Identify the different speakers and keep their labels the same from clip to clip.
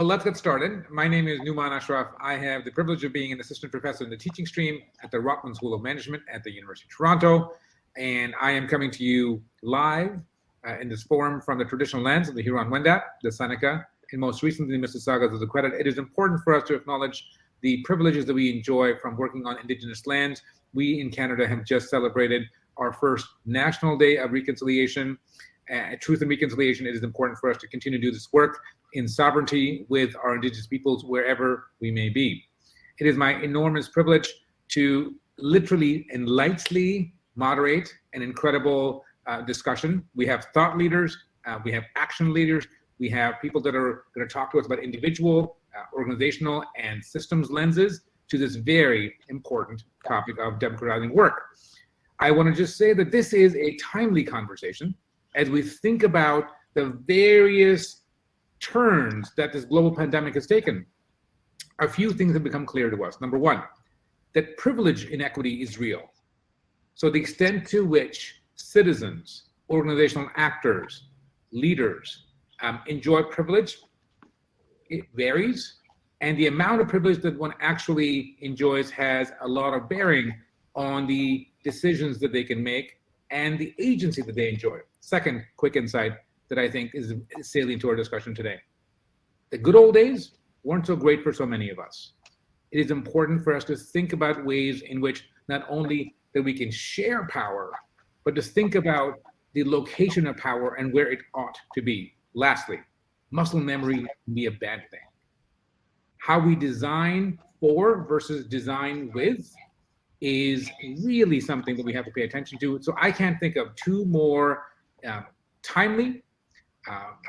Speaker 1: So let's get started. My name is Numan Ashraf. I have the privilege of being an assistant professor in the teaching stream at the Rotman School of Management at the University of Toronto. And I am coming to you live in this forum from the traditional lands of the Huron-Wendat, the Seneca, and most recently the Mississaugas of the Credit. It is important for us to acknowledge the privileges that we enjoy from working on Indigenous lands. We in Canada have just celebrated our first National Day of Reconciliation. Truth and Reconciliation, it is important for us to continue to do this work in sovereignty with our Indigenous peoples wherever we may be. It is my enormous privilege to literally and lightly moderate an incredible discussion. We have thought leaders, we have action leaders, we have people that are going to talk to us about individual, organizational, and systems lenses to this very important topic of democratizing work. I want to just say that this is a timely conversation as we think about the various turns that this global pandemic has taken. A few things have become clear to us. Number one, that privilege inequity is real. So the extent to which citizens, organizational actors, leaders enjoy privilege, it varies. And the amount of privilege that one actually enjoys has a lot of bearing on the decisions that they can make and the agency that they enjoy. Second quick insight that I think is salient to our discussion today. The good old days weren't so great for so many of us. It is important for us to think about ways in which not only that we can share power, but to think about the location of power and where it ought to be. Lastly, muscle memory can be a bad thing. How we design for versus design with is really something that we have to pay attention to. So I can't think of two more timely,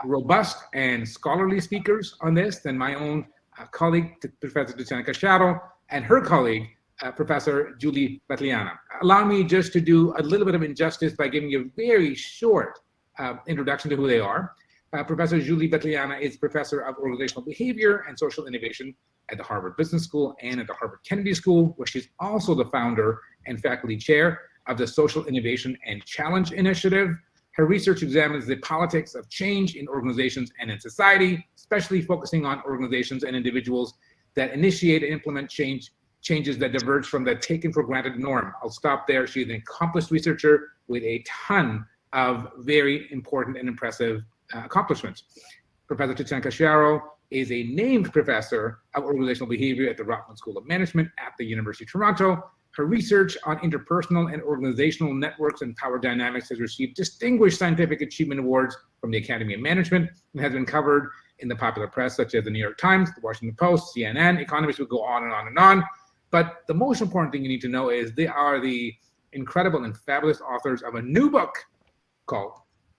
Speaker 1: robust, and scholarly speakers on this than my own colleague, Professor Tiziana Casciaro, and her colleague, Professor Julie Battilana. Allow me just to do a little bit of injustice by giving you a very short introduction to who they are. Professor Julie Battilana is Professor of Organizational Behavior and Social Innovation at the Harvard Business School and at the Harvard Kennedy School, where she's also the founder and faculty chair of the Social Innovation and Challenge Initiative. Her research examines the politics of change in organizations and in society, especially focusing on organizations and individuals that initiate and implement changes that diverge from the taken for granted norm. I'll stop there. She's an accomplished researcher with a ton of very important and impressive accomplishments. Professor Tiziana Casciaro is a named professor of organizational behavior at the Rotman School of Management at the University of Toronto. Her research on interpersonal and organizational networks and power dynamics has received distinguished scientific achievement awards from the Academy of Management and has been covered in the popular press such as the New York Times, the Washington Post, CNN. Economists would go on and on and on. But the most important thing you need to know is they are the incredible and fabulous authors of a new book called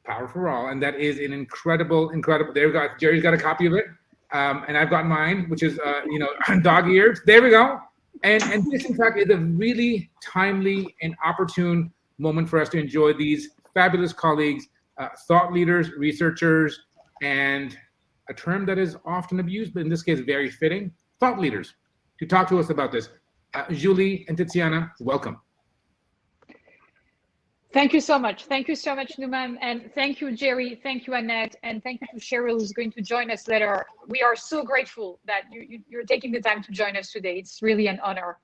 Speaker 1: Power for All, and that is an incredible. There we go. Jerry's got a copy of it, and I've got mine, which is dog-eared. There we go. And this, in fact, is a really timely and opportune moment for us to enjoy these fabulous colleagues, thought leaders, researchers, and a term that is often abused, but in this case, very fitting, thought leaders, to talk to us about this. Julie and Tiziana, welcome.
Speaker 2: Thank you so much. Thank you so much, Numan. And thank you, Jerry. Thank you, Annette. And thank you to Cheryl, who's going to join us later. We are so grateful that you're taking the time to join us today. It's really an honor.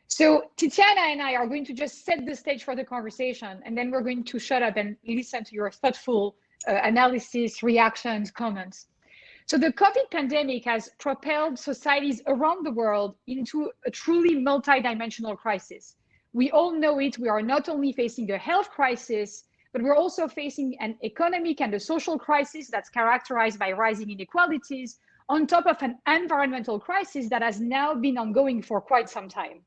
Speaker 2: So Tiziana and I are going to just set the stage for the conversation, and then we're going to shut up and listen to your thoughtful analysis, reactions, comments. So the COVID pandemic has propelled societies around the world into a truly multidimensional crisis. We all know it. We are not only facing a health crisis, but we're also facing an economic and a social crisis that's characterized by rising inequalities, on top of an environmental crisis that has now been ongoing for quite some time.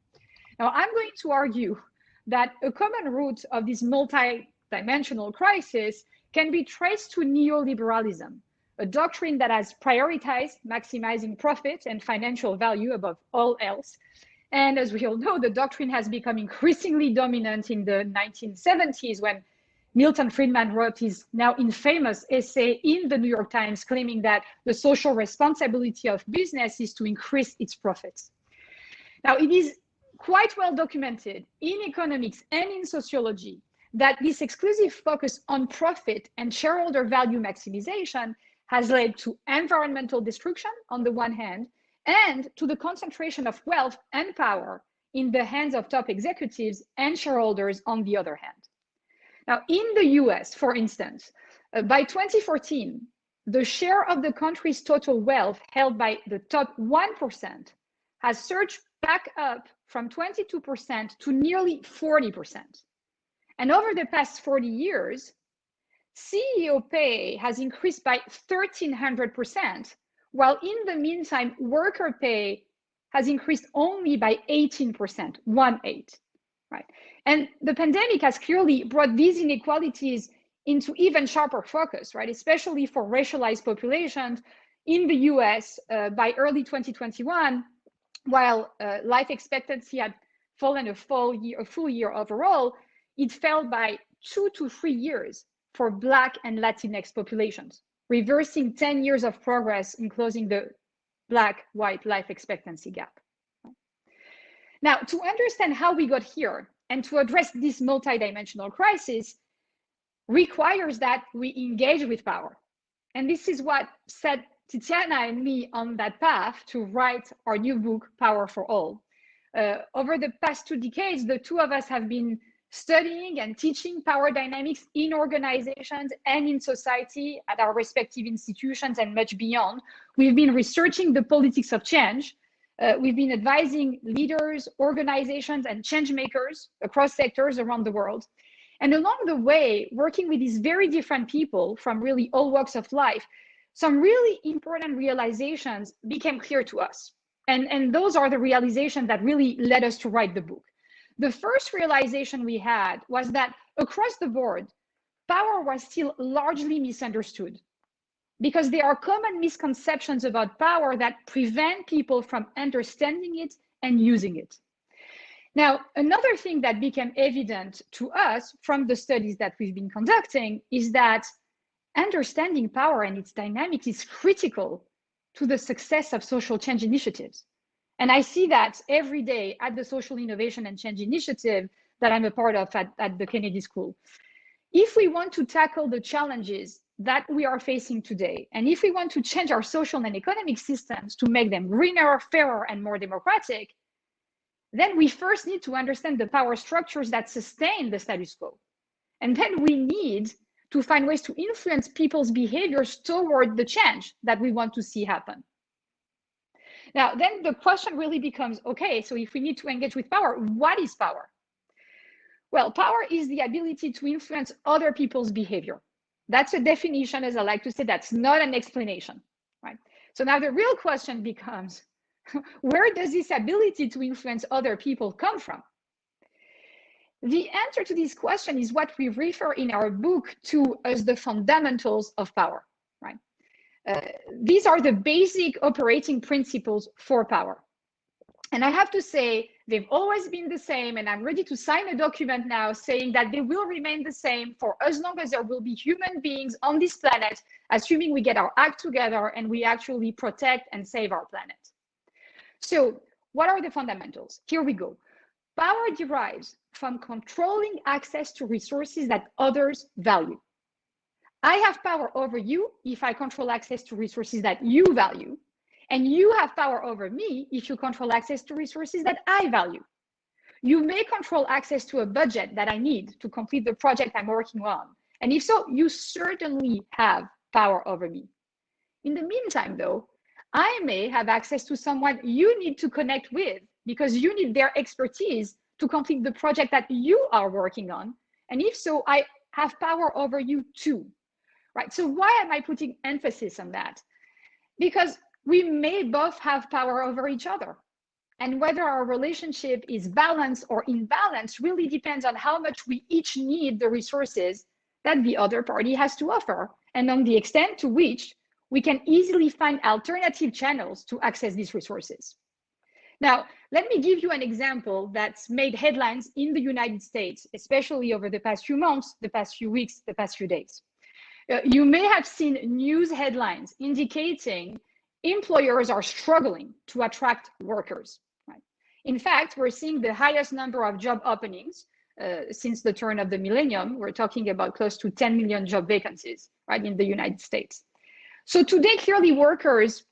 Speaker 2: Now, I'm going to argue that a common root of this multidimensional crisis can be traced to neoliberalism, a doctrine that has prioritized maximizing profit and financial value above all else. And as we all know, the doctrine has become increasingly dominant in the 1970s when Milton Friedman wrote his now infamous essay in the New York Times claiming that the social responsibility of business is to increase its profits. Now, it is quite well documented in economics and in sociology that this exclusive focus on profit and shareholder value maximization has led to environmental destruction on the one hand, and to the concentration of wealth and power in the hands of top executives and shareholders on the other hand. Now, in the US, for instance, by 2014, the share of the country's total wealth held by the top 1% has surged back up from 22% to nearly 40%. And over the past 40 years, CEO pay has increased by 1,300%, while in the meantime, worker pay has increased only by 18%, 1/8, right? And the pandemic has clearly brought these inequalities into even sharper focus, right? Especially for racialized populations in the US by early 2021, while life expectancy had fallen a full year overall, it fell by 2 to 3 years for Black and Latinx populations, reversing 10 years of progress in closing the Black-white life expectancy gap. Now, to understand how we got here and to address this multidimensional crisis requires that we engage with power. And this is what set Tiziana and me on that path to write our new book, Power for All. Over the past 2 decades, the two of us have been studying and teaching power dynamics in organizations and in society at our respective institutions and much beyond. We've been researching the politics of change. We've been advising leaders, organizations, and change makers across sectors around the world. And along the way, working with these very different people from really all walks of life, some really important realizations became clear to us. And those are the realizations that really led us to write the book. The first realization we had was that across the board, power was still largely misunderstood because there are common misconceptions about power that prevent people from understanding it and using it. Now, another thing that became evident to us from the studies that we've been conducting is that understanding power and its dynamics is critical to the success of social change initiatives. And I see that every day at the Social Innovation and Change Initiative that I'm a part of at the Kennedy School. If we want to tackle the challenges that we are facing today, and if we want to change our social and economic systems to make them greener, fairer, and more democratic, then we first need to understand the power structures that sustain the status quo. And then we need to find ways to influence people's behaviors toward the change that we want to see happen. Now, then the question really becomes, okay, so if we need to engage with power, what is power? Well, power is the ability to influence other people's behavior. That's a definition, as I like to say, that's not an explanation, right? So now the real question becomes, where does this ability to influence other people come from? The answer to this question is what we refer in our book to as the fundamentals of power, right? These are the basic operating principles for power. And I have to say, they've always been the same, and I'm ready to sign a document now saying that they will remain the same for as long as there will be human beings on this planet, assuming we get our act together and we actually protect and save our planet. So what are the fundamentals? Here we go. Power derives from controlling access to resources that others value. I have power over you if I control access to resources that you value, and you have power over me if you control access to resources that I value. You may control access to a budget that I need to complete the project I'm working on, and if so, you certainly have power over me. In the meantime, though, I may have access to someone you need to connect with because you need their expertise to complete the project that you are working on, and if so, I have power over you too. Right, so why am I putting emphasis on that? Because we may both have power over each other. And whether our relationship is balanced or imbalanced really depends on how much we each need the resources that the other party has to offer, and on the extent to which we can easily find alternative channels to access these resources. Now, let me give you an example that's made headlines in the United States, especially over the past few months, the past few weeks, the past few days. You may have seen news headlines indicating employers are struggling to attract workers. Right? In fact, we're seeing the highest number of job openings since the turn of the millennium. We're talking about close to 10 million job vacancies, right, in the United States. So today, clearly, workers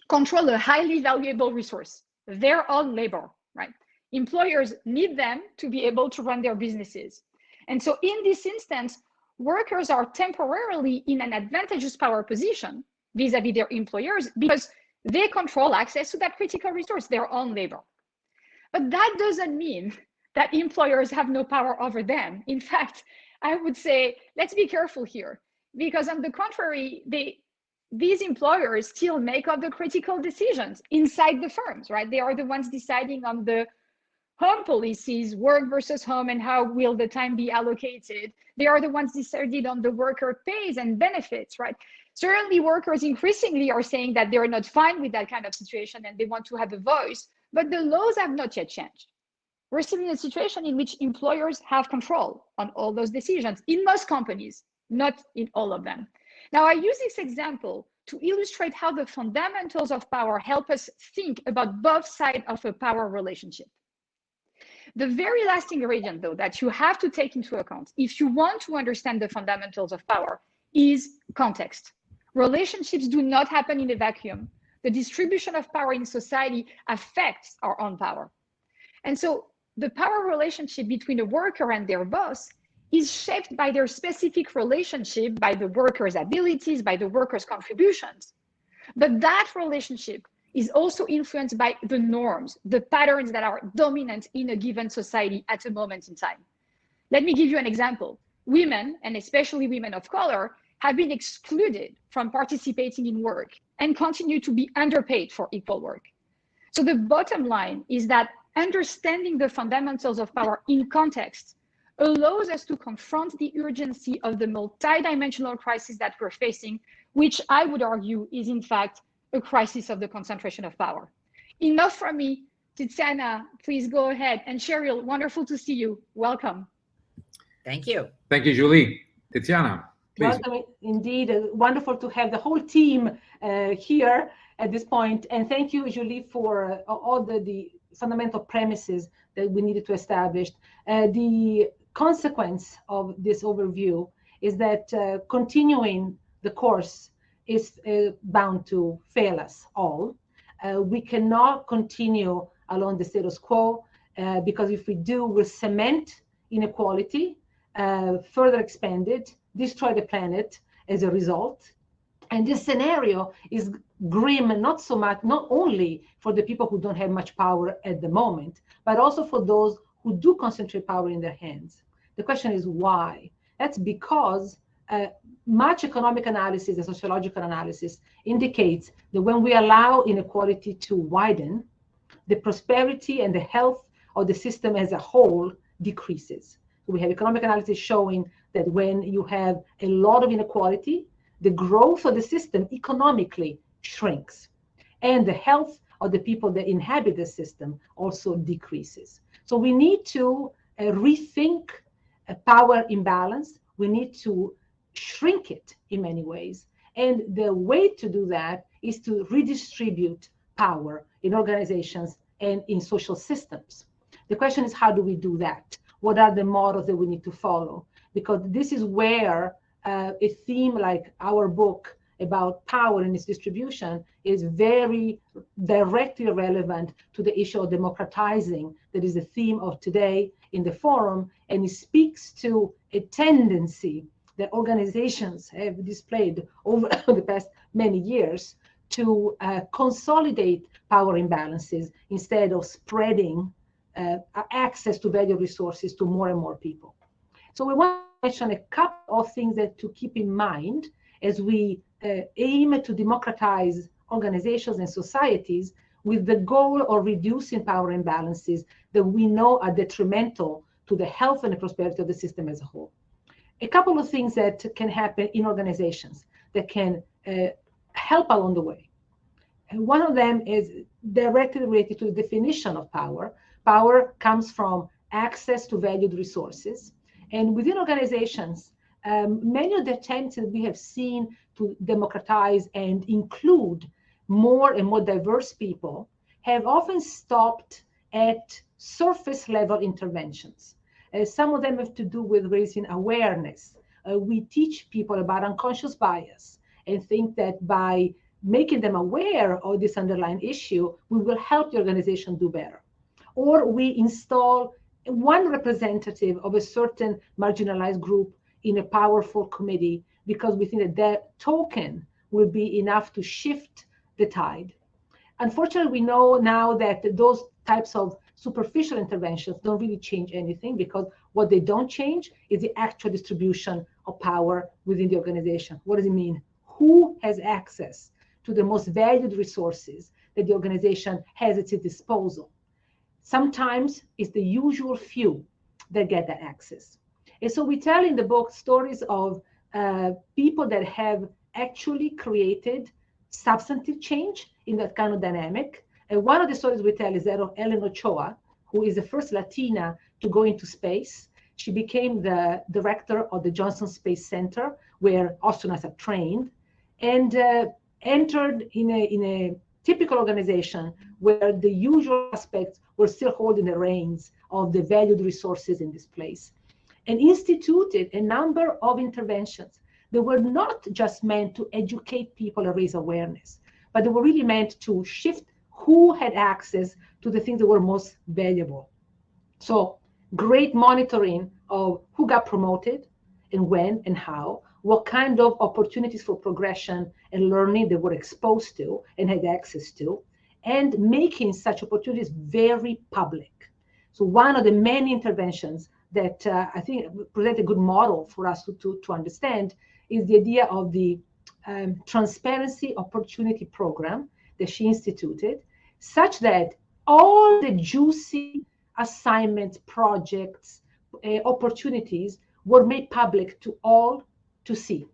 Speaker 2: control a highly valuable resource, their own labor, right? Employers need them to be able to run their businesses. And so in this instance, workers are temporarily in an advantageous power position vis-a-vis their employers because they control access to that critical resource, their own labor. But that doesn't mean that employers have no power over them. In fact, I would say, let's be careful here, because on the contrary, these employers still make all the critical decisions inside the firms, right? They are the ones deciding on the home policies, work versus home, and how will the time be allocated. They are the ones deciding on the worker pays and benefits, right? Certainly workers increasingly are saying that they're not fine with that kind of situation and they want to have a voice, but the laws have not yet changed. We're still in a situation in which employers have control on all those decisions in most companies, not in all of them. Now, I use this example to illustrate how the fundamentals of power help us think about both sides of a power relationship. The very last ingredient, though, that you have to take into account if you want to understand the fundamentals of power is context. Relationships do not happen in a vacuum. The distribution of power in society affects our own power. And so the power relationship between a worker and their boss is shaped by their specific relationship, by the worker's abilities, by the worker's contributions. But that relationship is also influenced by the norms, the patterns that are dominant in a given society at a moment in time. Let me give you an example. Women, and especially women of color, have been excluded from participating in work and continue to be underpaid for equal work. So the bottom line is that understanding the fundamentals of power in context allows us to confront the urgency of the multidimensional crisis that we're facing, which I would argue is in fact a crisis of the concentration of power. Enough from me. Tiziana, please go ahead. And Cheryl, wonderful to see you. Welcome.
Speaker 3: Thank you.
Speaker 1: Thank you, Julie. Tiziana, please.
Speaker 4: Welcome, indeed. Wonderful to have the whole team here at this point. And thank you, Julie, for all the fundamental premises that we needed to establish. The consequence of this overview is that continuing the course is bound to fail us all. We cannot continue along the status quo because if we do, we'll cement inequality, further expand it, destroy the planet as a result. And this scenario is grim, not only for the people who don't have much power at the moment, but also for those who do concentrate power in their hands. The question is why? That's because much economic analysis and sociological analysis indicates that when we allow inequality to widen, the prosperity and the health of the system as a whole decreases. We have economic analysis showing that when you have a lot of inequality, the growth of the system economically shrinks, and the health of the people that inhabit the system also decreases. So we need to rethink a power imbalance. We need to shrink it in many ways. And the way to do that is to redistribute power in organizations and in social systems. The question is, how do we do that? What are the models that we need to follow? Because this is where a theme like our book about power and its distribution is very directly relevant to the issue of democratizing that is the theme of today in the forum, and it speaks to a tendency that organizations have displayed over the past many years to consolidate power imbalances instead of spreading access to value resources to more and more people. So we want to mention a couple of things that to keep in mind as we aim to democratize organizations and societies with the goal of reducing power imbalances that we know are detrimental to the health and the prosperity of the system as a whole. A couple of things that can happen in organizations that can help along the way. And one of them is directly related to the definition of power. Power comes from access to valued resources. And within organizations, many of the attempts that we have seen to democratize and include more and more diverse people have often stopped at surface level interventions. Some of them have to do with raising awareness. We teach people about unconscious bias and think that by making them aware of this underlying issue, we will help the organization do better. Or we install one representative of a certain marginalized group in a powerful committee because we think that that token will be enough to shift the tide. Unfortunately, we know now that those types of superficial interventions don't really change anything, because what they don't change is the actual distribution of power within the organization. What does it mean? Who has access to the most valued resources that the organization has at its disposal? Sometimes it's the usual few that get that access. And so we tell in the book stories of people that have actually created substantive change in that kind of dynamic. And one of the stories we tell is that of Ellen Ochoa, who is the first Latina to go into space. She became the director of the Johnson Space Center, where astronauts are trained, and entered in a typical organization where the usual aspects were still holding the reins of the valued resources in this place, and instituted a number of interventions that were not just meant to educate people and raise awareness, but they were really meant to shift who had access to the things that were most valuable. So great monitoring of who got promoted and when and how, what kind of opportunities for progression and learning they were exposed to and had access to, and making such opportunities very public. So one of the many interventions that I think present a good model for us to understand is the idea of the Transparency Opportunity Program that she instituted, such that all the juicy assignments, projects, opportunities were made public to all to see,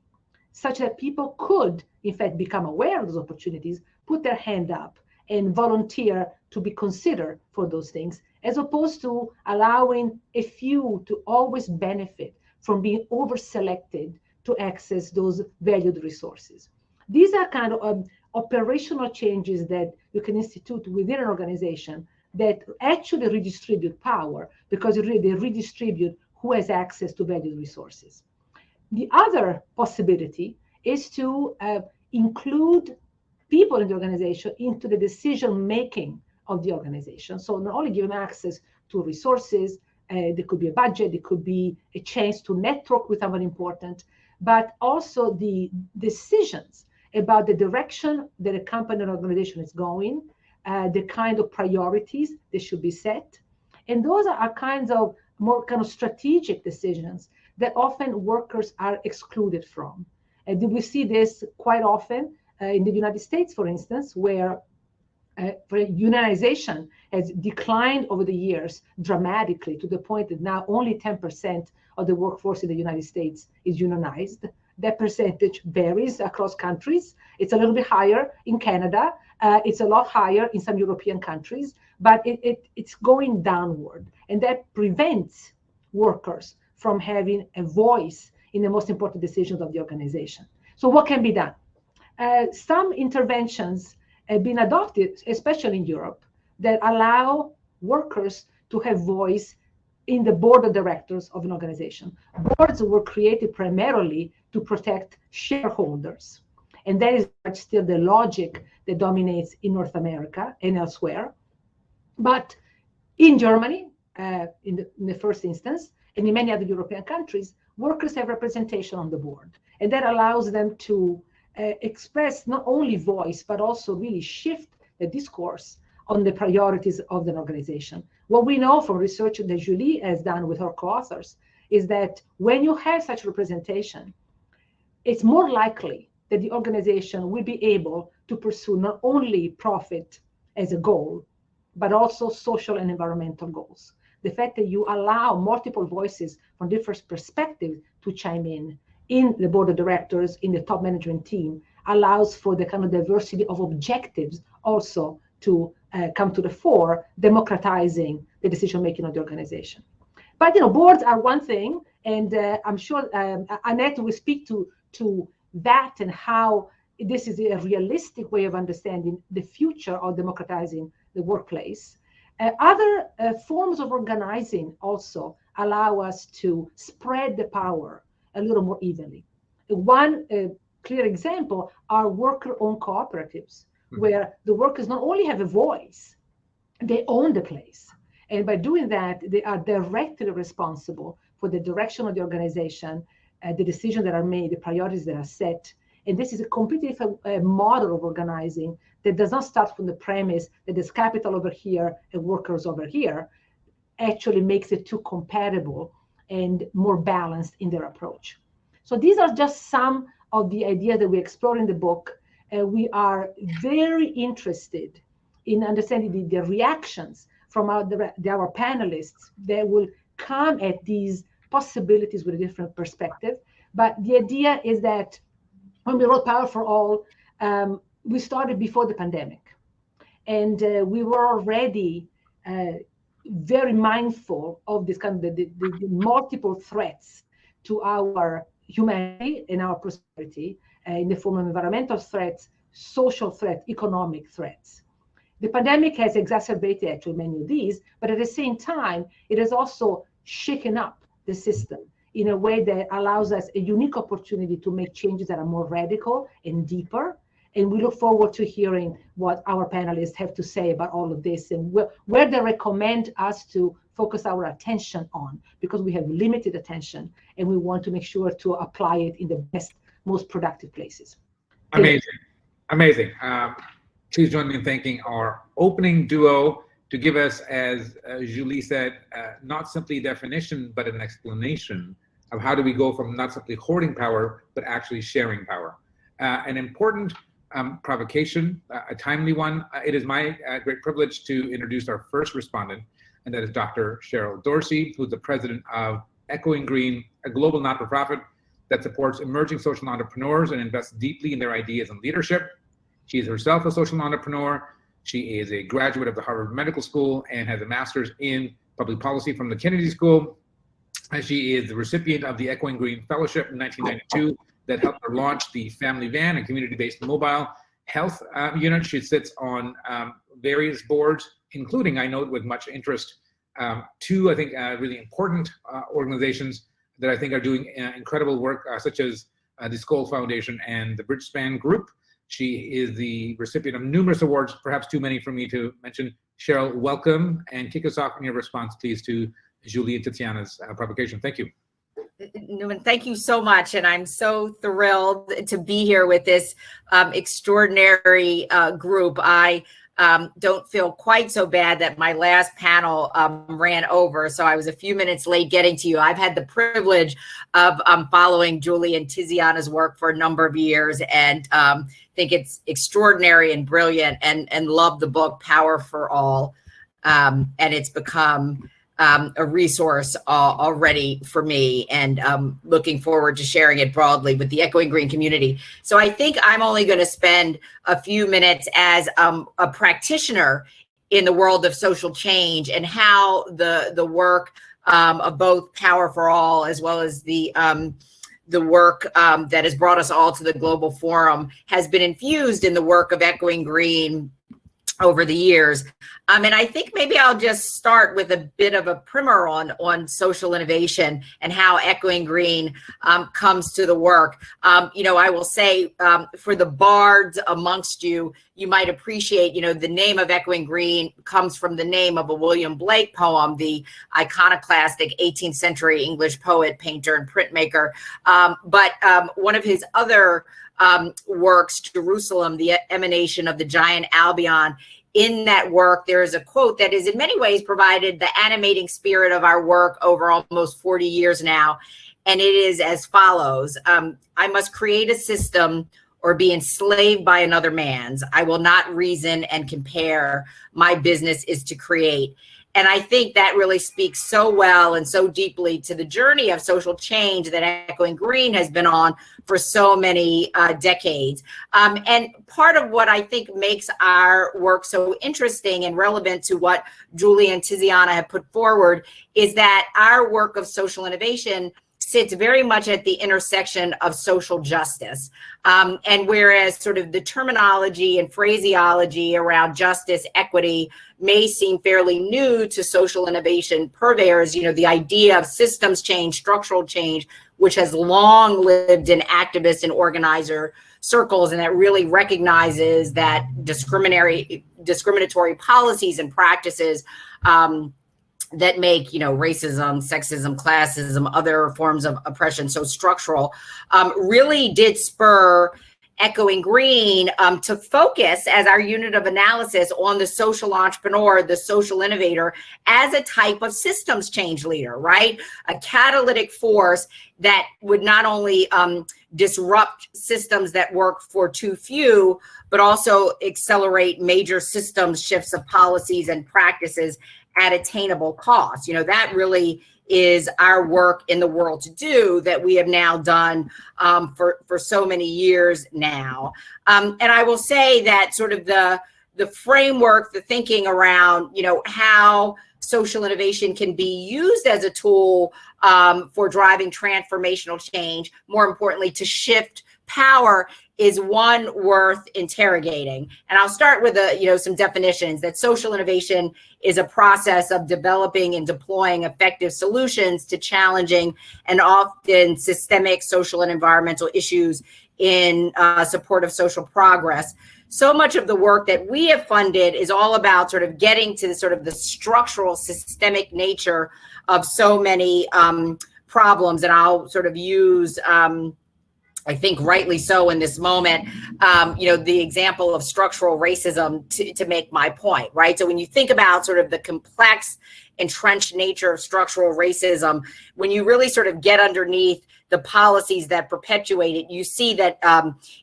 Speaker 4: such that people could, in fact, become aware of those opportunities, put their hand up, and volunteer to be considered for those things, as opposed to allowing a few to always benefit from being over-selected to access those valued resources. These are kind of operational changes that you can institute within an organization that actually redistribute power, because they redistribute who has access to valued resources. The other possibility is to include people in the organization into the decision-making of the organization. So not only give them access to resources, there could be a budget, there could be a chance to network with someone important, but also the decisions about the direction that a company or organization is going, the kind of priorities that should be set. And those are kinds of more kind of strategic decisions that often workers are excluded from. And we see this quite often in the United States, for instance, where unionization has declined over the years dramatically, to the point that now only 10% of the workforce in the United States is unionized. That percentage varies across countries. It's a little bit higher in Canada. It's a lot higher in some European countries, but it's going downward. And that prevents workers from having a voice in the most important decisions of the organization. So what can be done? Some interventions have been adopted, especially in Europe, that allow workers to have voice in the board of directors of an organization. Boards were created primarily to protect shareholders. And that is still the logic that dominates in North America and elsewhere. But in Germany, in the first instance, and in many other European countries, workers have representation on the board. And that allows them to express not only voice, but also really shift the discourse on the priorities of an organization. What we know from research that Julie has done with her co-authors is that when you have such representation, it's more likely that the organization will be able to pursue not only profit as a goal, but also social and environmental goals. The fact that you allow multiple voices from different perspectives to chime in the board of directors, in the top management team, allows for the kind of diversity of objectives also to come to the fore, democratizing the decision-making of the organization. But boards are one thing, and I'm sure Annette will speak to that and how this is a realistic way of understanding the future of democratizing the workplace. Other forms of organizing also allow us to spread the power a little more evenly. One clear example are worker-owned cooperatives, where the workers not only have a voice, they own the place. And by doing that, they are directly responsible for the direction of the organization, the decisions that are made, the priorities that are set. And this is a completely different model of organizing that does not start from the premise that there's capital over here and workers over here. Actually makes it too compatible and more balanced in their approach. So these are just some of the ideas that we explore in the book. We are very interested in understanding the reactions from our panelists that will come at these possibilities with a different perspective. But the idea is that when we wrote Power for All, we started before the pandemic. And we were already very mindful of this kind of the multiple threats to our humanity and our prosperity in the form of environmental threats, social threats, economic threats. The pandemic has exacerbated actually many of these, but at the same time, it has also shaken up the system in a way that allows us a unique opportunity to make changes that are more radical and deeper. And we look forward to hearing what our panelists have to say about all of this and where they recommend us to focus our attention on, because we have limited attention and we want to make sure to apply it in the best, most productive places.
Speaker 1: Amazing, amazing. Please join me in thanking our opening duo to give us, as Julie said, not simply a definition, but an explanation of how do we go from not simply hoarding power, but actually sharing power. An important provocation, a timely one. It is my great privilege to introduce our first respondent, and that is Dr. Cheryl Dorsey, who's the president of Echoing Green, a global not-for-profit that supports emerging social entrepreneurs and invests deeply in their ideas and leadership. She is herself a social entrepreneur. She is a graduate of the Harvard Medical School and has a master's in public policy from the Kennedy School. And she is the recipient of the Echoing Green Fellowship in 1992 that helped her launch the Family Van, a community-based mobile health unit. She sits on various boards, including, I note with much interest, two, I think, really important organizations that I think are doing incredible work, such as the Skoll Foundation and the Bridgespan Group. She is the recipient of numerous awards, perhaps too many for me to mention. Cheryl, welcome, and kick us off in your response, please, to Julie and Tiziana's provocation. Thank you.
Speaker 3: Newman, thank you so much. And I'm so thrilled to be here with this extraordinary group. I don't feel quite so bad that my last panel ran over. So I was a few minutes late getting to you. I've had the privilege of following Julie and Tiziana's work for a number of years and think it's extraordinary and brilliant and love the book Power for All. And it's become a resource already for me, and looking forward to sharing it broadly with the Echoing Green community. So I think I'm only going to spend a few minutes as a practitioner in the world of social change and how the work of both Power for All as well as the work that has brought us all to the Global Forum has been infused in the work of Echoing Green over the years. And I think maybe I'll just start with a bit of a primer on social innovation and how Echoing Green comes to the work. I will say for the bards amongst you, you might appreciate, the name of Echoing Green comes from the name of a William Blake poem, the iconoclastic 18th century English poet, painter, and printmaker. But one of his other works, Jerusalem, the emanation of the giant Albion. In that work, there is a quote that is in many ways provided the animating spirit of our work over almost 40 years now. And it is as follows. I must create a system or be enslaved by another man's. I will not reason and compare. My business is to create. And I think that really speaks so well and so deeply to the journey of social change that Echoing Green has been on for so many decades. And part of what I think makes our work so interesting and relevant to what Julie and Tiziana have put forward is that our work of social innovation sits very much at the intersection of social justice. And whereas sort of the terminology and phraseology around justice, equity may seem fairly new to social innovation purveyors, the idea of systems change, structural change, which has long lived in activist and organizer circles, and that really recognizes that discriminatory policies and practices that make, racism, sexism, classism, other forms of oppression so structural, really did spur Echoing Green to focus as our unit of analysis on the social entrepreneur, the social innovator, as a type of systems change leader, right? A catalytic force that would not only disrupt systems that work for too few, but also accelerate major systems shifts of policies and practices at attainable cost. That really is our work in the world to do, that we have now done for so many years now. And I will say that sort of the framework, the thinking around, how social innovation can be used as a tool for driving transformational change, more importantly, to shift power, is one worth interrogating. And I'll start with some definitions. That social innovation is a process of developing and deploying effective solutions to challenging and often systemic social and environmental issues in support of social progress. So much of the work that we have funded is all about sort of getting to the structural, systemic nature of so many problems. And I'll sort of use I think rightly so in this moment, the example of structural racism to make my point, right? So when you think about sort of the complex, entrenched nature of structural racism, when you really sort of get underneath the policies that perpetuate it, you see that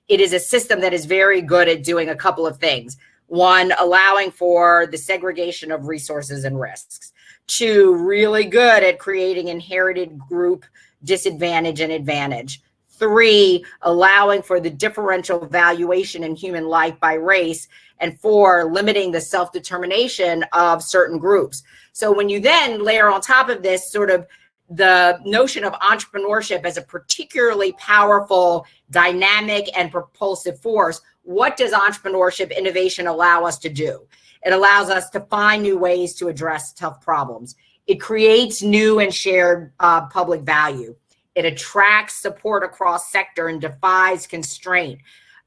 Speaker 3: it is a system that is very good at doing a couple of things. One, allowing for the segregation of resources and risks. Two, really good at creating inherited group disadvantage and advantage. Three, allowing for the differential valuation in human life by race. And four, limiting the self-determination of certain groups. So when you then layer on top of this sort of the notion of entrepreneurship as a particularly powerful, dynamic, and propulsive force, what does entrepreneurship innovation allow us to do? It allows us to find new ways to address tough problems. It creates new and shared public value. It attracts support across sector and defies constraint.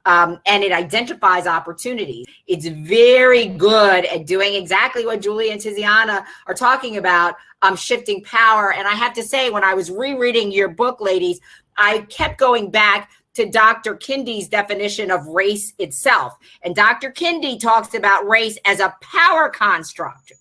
Speaker 3: And it identifies opportunities. It's very good at doing exactly what Julie and Tiziana are talking about, shifting power. And I have to say, when I was rereading your book, ladies, I kept going back to Dr. Kindi's definition of race itself. And Dr. Kindi talks about race as a power construct,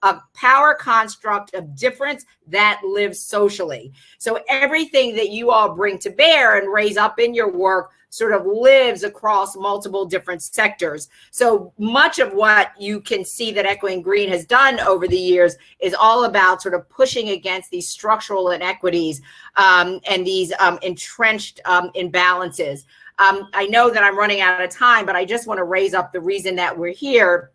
Speaker 3: a power construct of difference that lives socially. So everything that you all bring to bear and raise up in your work sort of lives across multiple different sectors. So much of what you can see that Echoing Green has done over the years is all about sort of pushing against these structural inequities and these entrenched imbalances. I know that I'm running out of time, but I just want to raise up the reason that we're here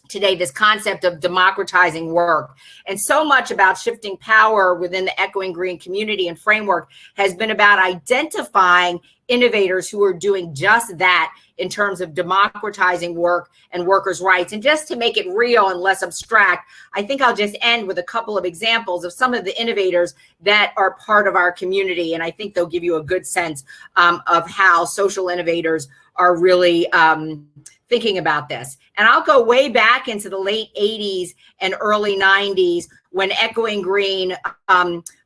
Speaker 3: today, this concept of democratizing work. And so much about shifting power within the Echoing Green community and framework has been about identifying innovators who are doing just that in terms of democratizing work and workers' rights. And just to make it real and less abstract, I think I'll just end with a couple of examples of some of the innovators that are part of our community. And I think they'll give you a good sense of how social innovators are really thinking about this. And I'll go way back into the late 80s and early 90s when Echoing Green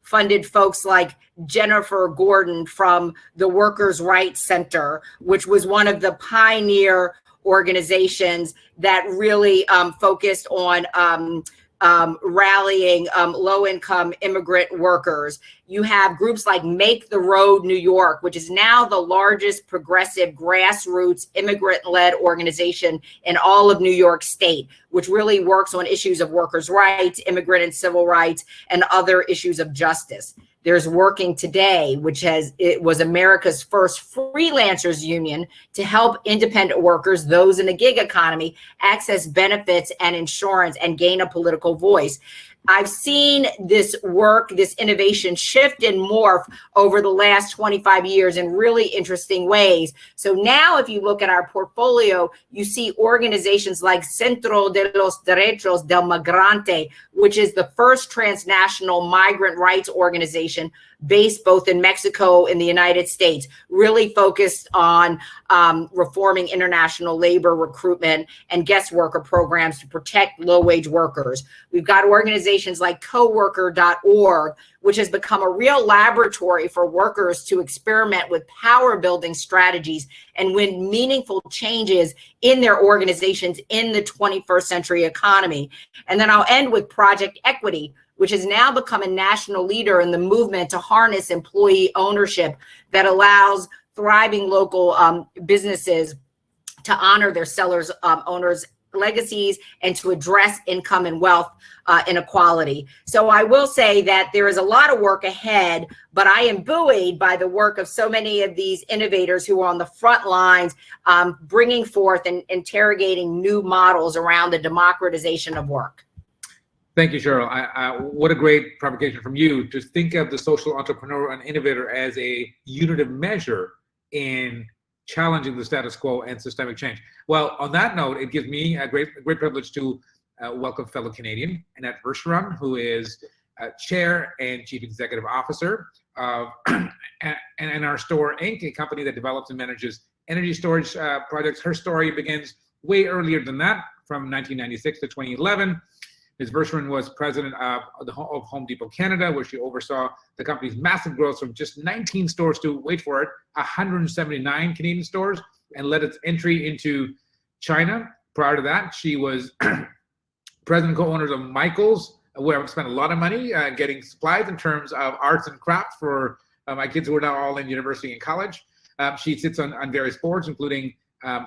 Speaker 3: funded folks like Jennifer Gordon from the Workers' Rights Center, which was one of the pioneer organizations that really focused on rallying low-income immigrant workers. You have groups like Make the Road New York, which is now the largest progressive grassroots immigrant-led organization in all of New York State, which really works on issues of workers' rights, immigrant and civil rights, and other issues of justice. There's Working Today, it was America's first freelancers union to help independent workers, those in the gig economy, access benefits and insurance and gain a political voice. I've seen this work, this innovation shift and morph over the last 25 years in really interesting ways. So now if you look at our portfolio, you see organizations like Centro de los Derechos del Migrante, which is the first transnational migrant rights organization based both in Mexico and the United States, really focused on reforming international labor recruitment and guest worker programs to protect low-wage workers. We've got organizations like coworker.org, which has become a real laboratory for workers to experiment with power-building strategies and win meaningful changes in their organizations in the 21st century economy. And then I'll end with Project Equity, which has now become a national leader in the movement to harness employee ownership that allows thriving local businesses to honor their sellers, owners' legacies and to address income and wealth inequality. So I will say that there is a lot of work ahead, but I am buoyed by the work of so many of these innovators who are on the front lines, bringing forth and interrogating new models around the democratization of work.
Speaker 1: Thank you, Cheryl. What a great provocation from you to think of the social entrepreneur and innovator as a unit of measure in challenging the status quo and systemic change. Well, on that note, it gives me a great privilege to welcome fellow Canadian Annette Verschuren, who is Chair and Chief Executive Officer of NRStor Inc., a company that develops and manages energy storage projects. Her story begins way earlier than that, from 1996 to 2011. Ms. Verschuren was president of Home Depot Canada, where she oversaw the company's massive growth from just 19 stores to, wait for it, 179 Canadian stores, and led its entry into China. Prior to that, she was president and co-owners of Michaels, where I've spent a lot of money getting supplies in terms of arts and crafts for my kids who are now all in university and college. She sits on various boards, including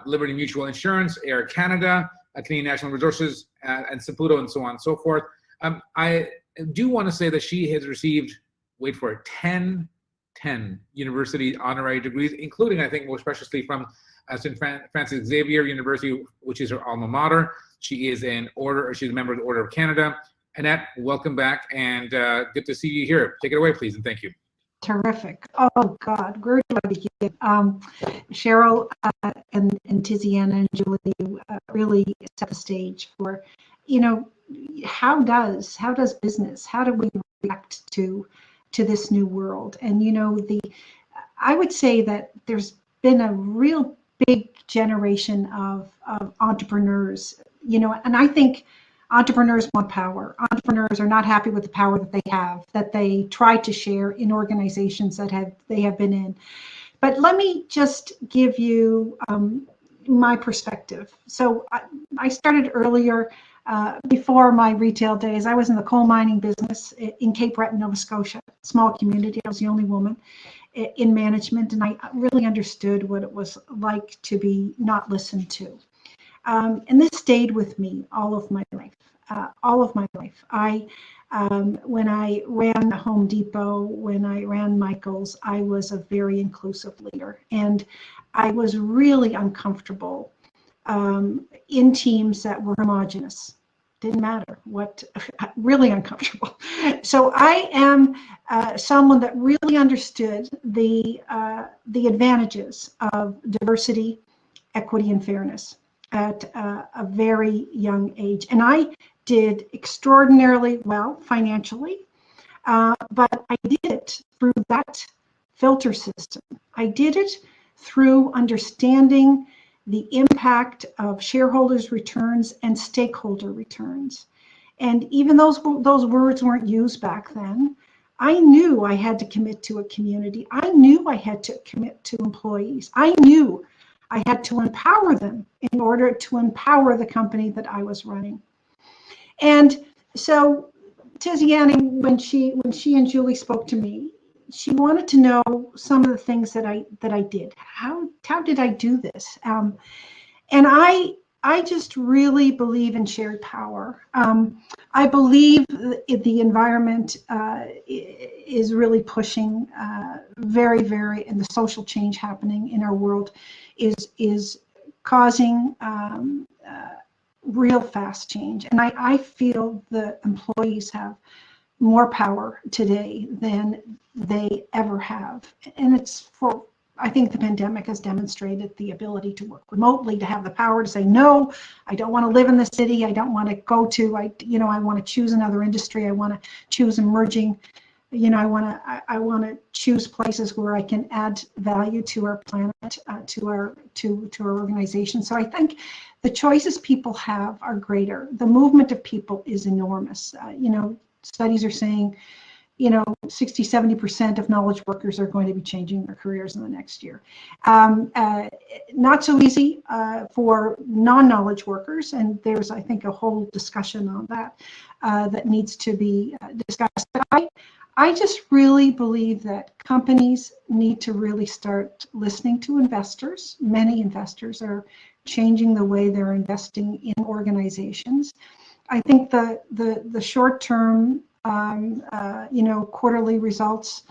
Speaker 1: Liberty Mutual Insurance, Air Canada, Canadian Natural Resources, and Saputo, and so on and so forth. I do want to say that she has received, wait for it, 10 university honorary degrees, including, I think, most preciously from St. Francis Xavier University, which is her alma mater. She is she's a member of the Order of Canada. Annette, welcome back, and good to see you here. Take it away, please, and thank you.
Speaker 5: Terrific. Oh God, where do I begin? Cheryl and Tiziana and Julie really set the stage for, how does business, how do we react to this new world? And I would say that there's been a real big generation of entrepreneurs, and I think entrepreneurs want power. Entrepreneurs are not happy with the power that they have, that they try to share in organizations that they have been in. But let me just give you my perspective. So I started earlier, before my retail days. I was in the coal mining business in Cape Breton, Nova Scotia, small community. I was the only woman in management, and I really understood what it was like to be not listened to. And this stayed with me all of my life. When I ran Home Depot, when I ran Michaels, I was a very inclusive leader, and I was really uncomfortable in teams that were homogenous. Didn't matter what, really uncomfortable. So I am someone that really understood the advantages of diversity, equity, and fairness at a very young age. And I did extraordinarily well financially, but I did it through that filter system. I did it through understanding the impact of shareholders' returns and stakeholder returns. And even those words weren't used back then, I knew I had to commit to a community. I knew I had to commit to employees. I knew I had to empower them in order to empower the company that I was running. And so Tiziana, when she and Julie spoke to me, she wanted to know some of the things that I did. How did I do this? And I just really believe in shared power. I believe the environment is really pushing very, very, and the social change happening in our world is causing real fast change. And I feel the employees have more power today than they ever have. And it's for, I think the pandemic has demonstrated the ability to work remotely, to have the power to say, no, I don't want to live in the city. I don't want to go to, I want to choose another industry. I want to choose emerging, I want to choose places where I can add value to our planet, to our organization. So I think the choices people have are greater. The movement of people is enormous. Studies are saying, 60-70% of knowledge workers are going to be changing their careers in the next year. Not so easy for non-knowledge workers, and there's, I think, a whole discussion on that that needs to be discussed. But I just really believe that companies need to really start listening to investors. Many investors are changing the way they're investing in organizations. I think the short-term, quarterly results,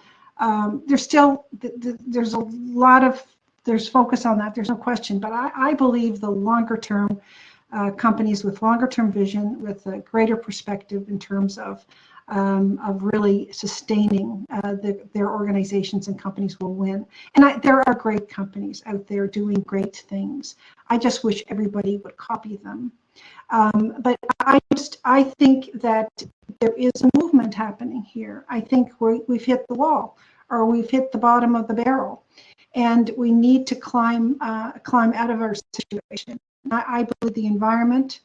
Speaker 5: there's focus on that. There's no question. But I believe the longer-term companies with longer-term vision, with a greater perspective in terms of really sustaining their organizations and companies will win. And there are great companies out there doing great things. I just wish everybody would copy them. But I think that there is a movement happening here. I think we've hit the wall, or we've hit the bottom of the barrel, and we need to climb out of our situation. I believe the environment.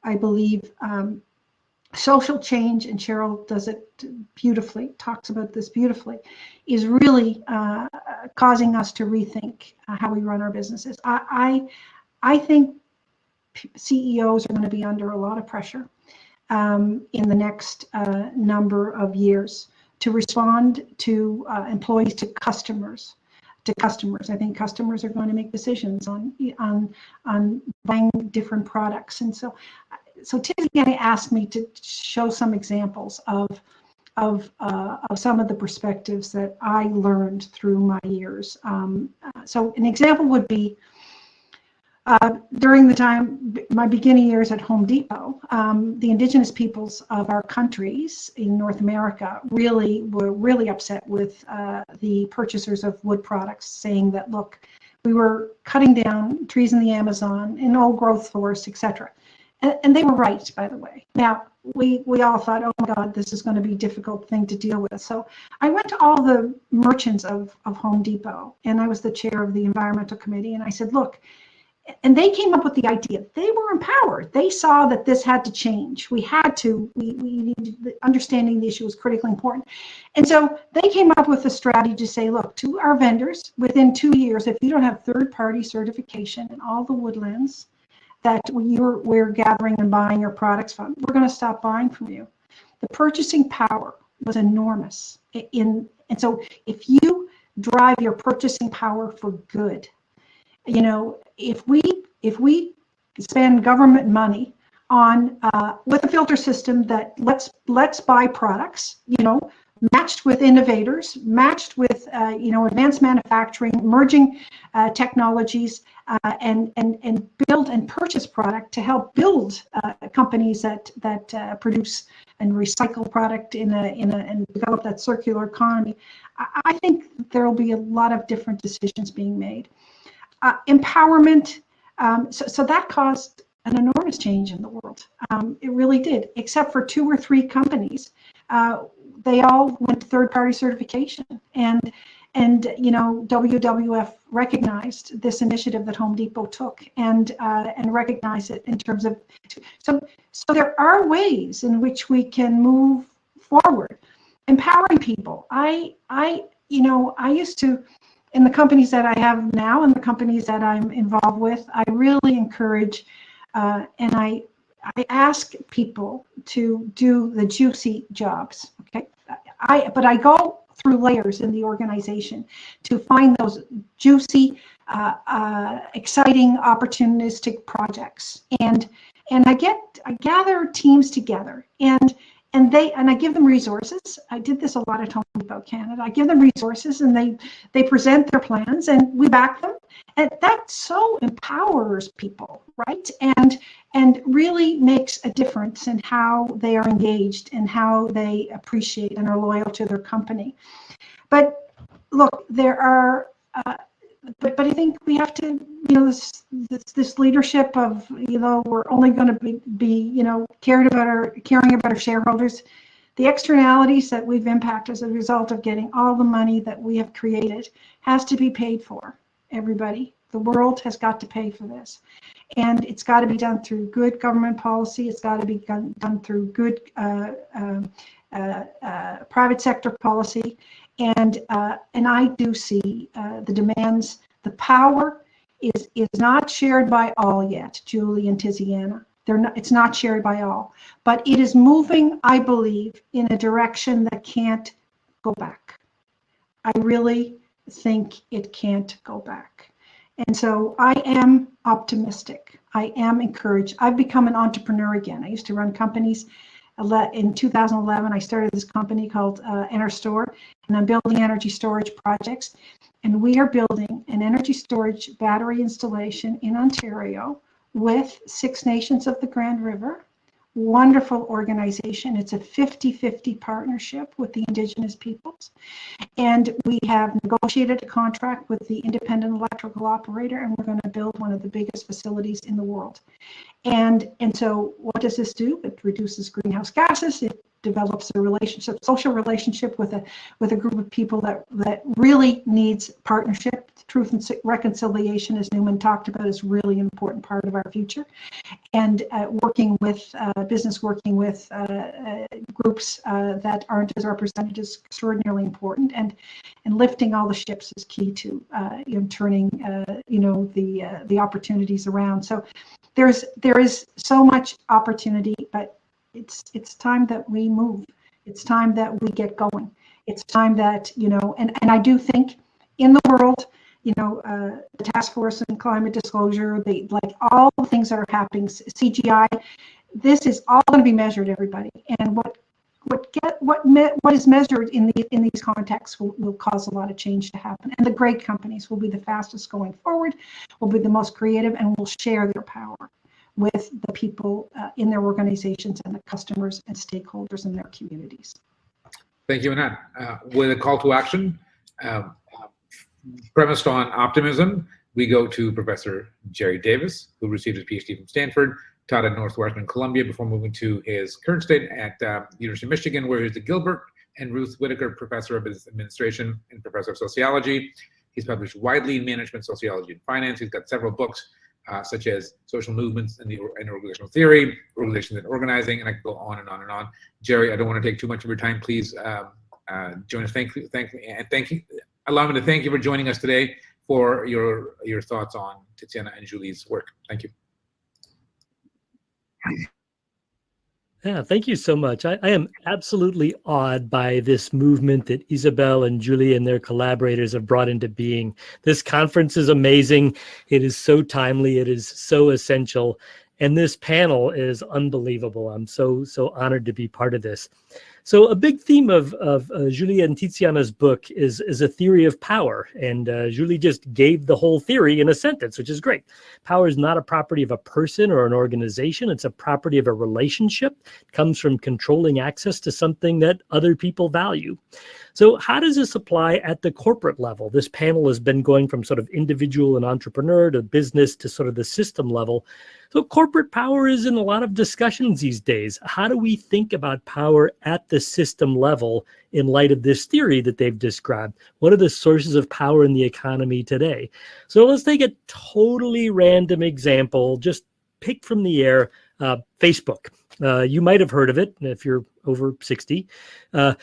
Speaker 5: I believe social change, and Cheryl does it beautifully, talks about this beautifully, is really causing us to rethink how we run our businesses. I think CEOs are going to be under a lot of pressure in the next number of years to respond to employees, to customers. I think customers are going to make decisions on buying different products, and so Tiziana asked me to show some examples of some of the perspectives that I learned through my years. So an example would be during my beginning years at Home Depot, the indigenous peoples of our countries in North America were really upset with the purchasers of wood products, saying that, look, we were cutting down trees in the Amazon, in old growth forests, etc. And they were right, by the way. Now, we all thought, oh my God, this is going to be a difficult thing to deal with. So I went to all the merchants of Home Depot, and I was the chair of the environmental committee, and I said, look, and they came up with the idea. They were empowered. They saw that this had to change. We needed, understanding the issue was critically important. And so they came up with a strategy to say, look, to our vendors, within 2 years, if you don't have third-party certification in all the woodlands that we're gathering and buying your products from, we're going to stop buying from you. The purchasing power was enormous. And so if you drive your purchasing power for good, if we spend government money on with a filter system that let's buy products, matched with innovators, matched with advanced manufacturing, emerging technologies, and build and purchase product to help build companies that produce and recycle product and develop that circular economy. I think there will be a lot of different decisions being made. Empowerment, so that caused an enormous change in the world. It really did, except for 2 or 3 companies. They all went to third-party certification, and WWF recognized this initiative that Home Depot took, and recognized it in terms of. So there are ways in which we can move forward, empowering people. I used to. In the companies that I have now and the companies that I'm involved with, I really encourage and I ask people to do the juicy jobs. Okay, but I go through layers in the organization to find those juicy, exciting, opportunistic projects, and I gather teams together, and I give them resources. I did this a lot at Home Depot Canada. I give them resources, and they present their plans, and we back them. And that so empowers people, right? And really makes a difference in how they are engaged and how they appreciate and are loyal to their company. But look, there are, but I think we have to, this leadership of, we're only going to be caring about our shareholders. The externalities that we've impacted as a result of getting all the money that we have created has to be paid for. Everybody, the world has got to pay for this, and it's got to be done through good government policy. It's got to be done through good private sector policy, and I do see the demands. The power is not shared by all yet, Julie and Tiziana. It's not shared by all, but it is moving, I believe, in a direction that can't go back. I really think it can't go back. And so I am optimistic. I am encouraged. I've become an entrepreneur again. I used to run companies. In 2011, I started this company called NRStor, and I'm building energy storage projects. And we are building an energy storage battery installation in Ontario with Six Nations of the Grand River. Wonderful organization. It's a 50-50 partnership with the Indigenous peoples. And we have negotiated a contract with the independent electrical operator, and we're going to build one of the biggest facilities in the world. And so what does this do? It reduces greenhouse gases. It develops a relationship, social relationship with a group of people that really needs partnership. Truth and reconciliation, as Newman talked about, is really an important part of our future. And working with groups that aren't as represented is extraordinarily important. And lifting all the ships is key to turning the opportunities around. So there is so much opportunity, but it's time that we move. It's time that we get going. It's time that and I do think in the world, the task force and climate disclosure, all the things that are happening, CGI, this is all going to be measured, everybody. And what is measured in these contexts will cause a lot of change to happen. And the great companies will be the fastest going forward, will be the most creative, and will share their power with the people in their organizations and the customers and stakeholders in their communities.
Speaker 1: Thank you, Annette. With a call to action, premised on optimism, we go to Professor Jerry Davis, who received his PhD from Stanford, taught at Northwestern Columbia before moving to his current state at University of Michigan, where he's the Gilbert and Ruth Whitaker Professor of Business Administration and Professor of Sociology. He's published widely in management, sociology, and finance. He's got several books, such as Social Movements and Organizational Theory, Organizations and Organizing, and I could go on and on and on. Jerry, I don't want to take too much of your time. Please join us. Thank you. Allow me to thank you for joining us today for your thoughts on Tiziana and Julie's work. Thank you.
Speaker 6: Yeah, thank you so much. I am absolutely awed by this movement that Isabel and Julie and their collaborators have brought into being. This conference is amazing. It is so timely. It is so essential. And this panel is unbelievable. I'm so honored to be part of this. So a big theme of Julie and Tiziana's book is a theory of power. And Julie just gave the whole theory in a sentence, which is great. Power is not a property of a person or an organization. It's a property of a relationship. It comes from controlling access to something that other people value. So how does this apply at the corporate level? This panel has been going from sort of individual and entrepreneur to business to sort of the system level. So corporate power is in a lot of discussions these days. How do we think about power at the system level in light of this theory that they've described? What are the sources of power in the economy today? So let's take a totally random example, just picked from the air, Facebook. You might have heard of it if you're over 60. So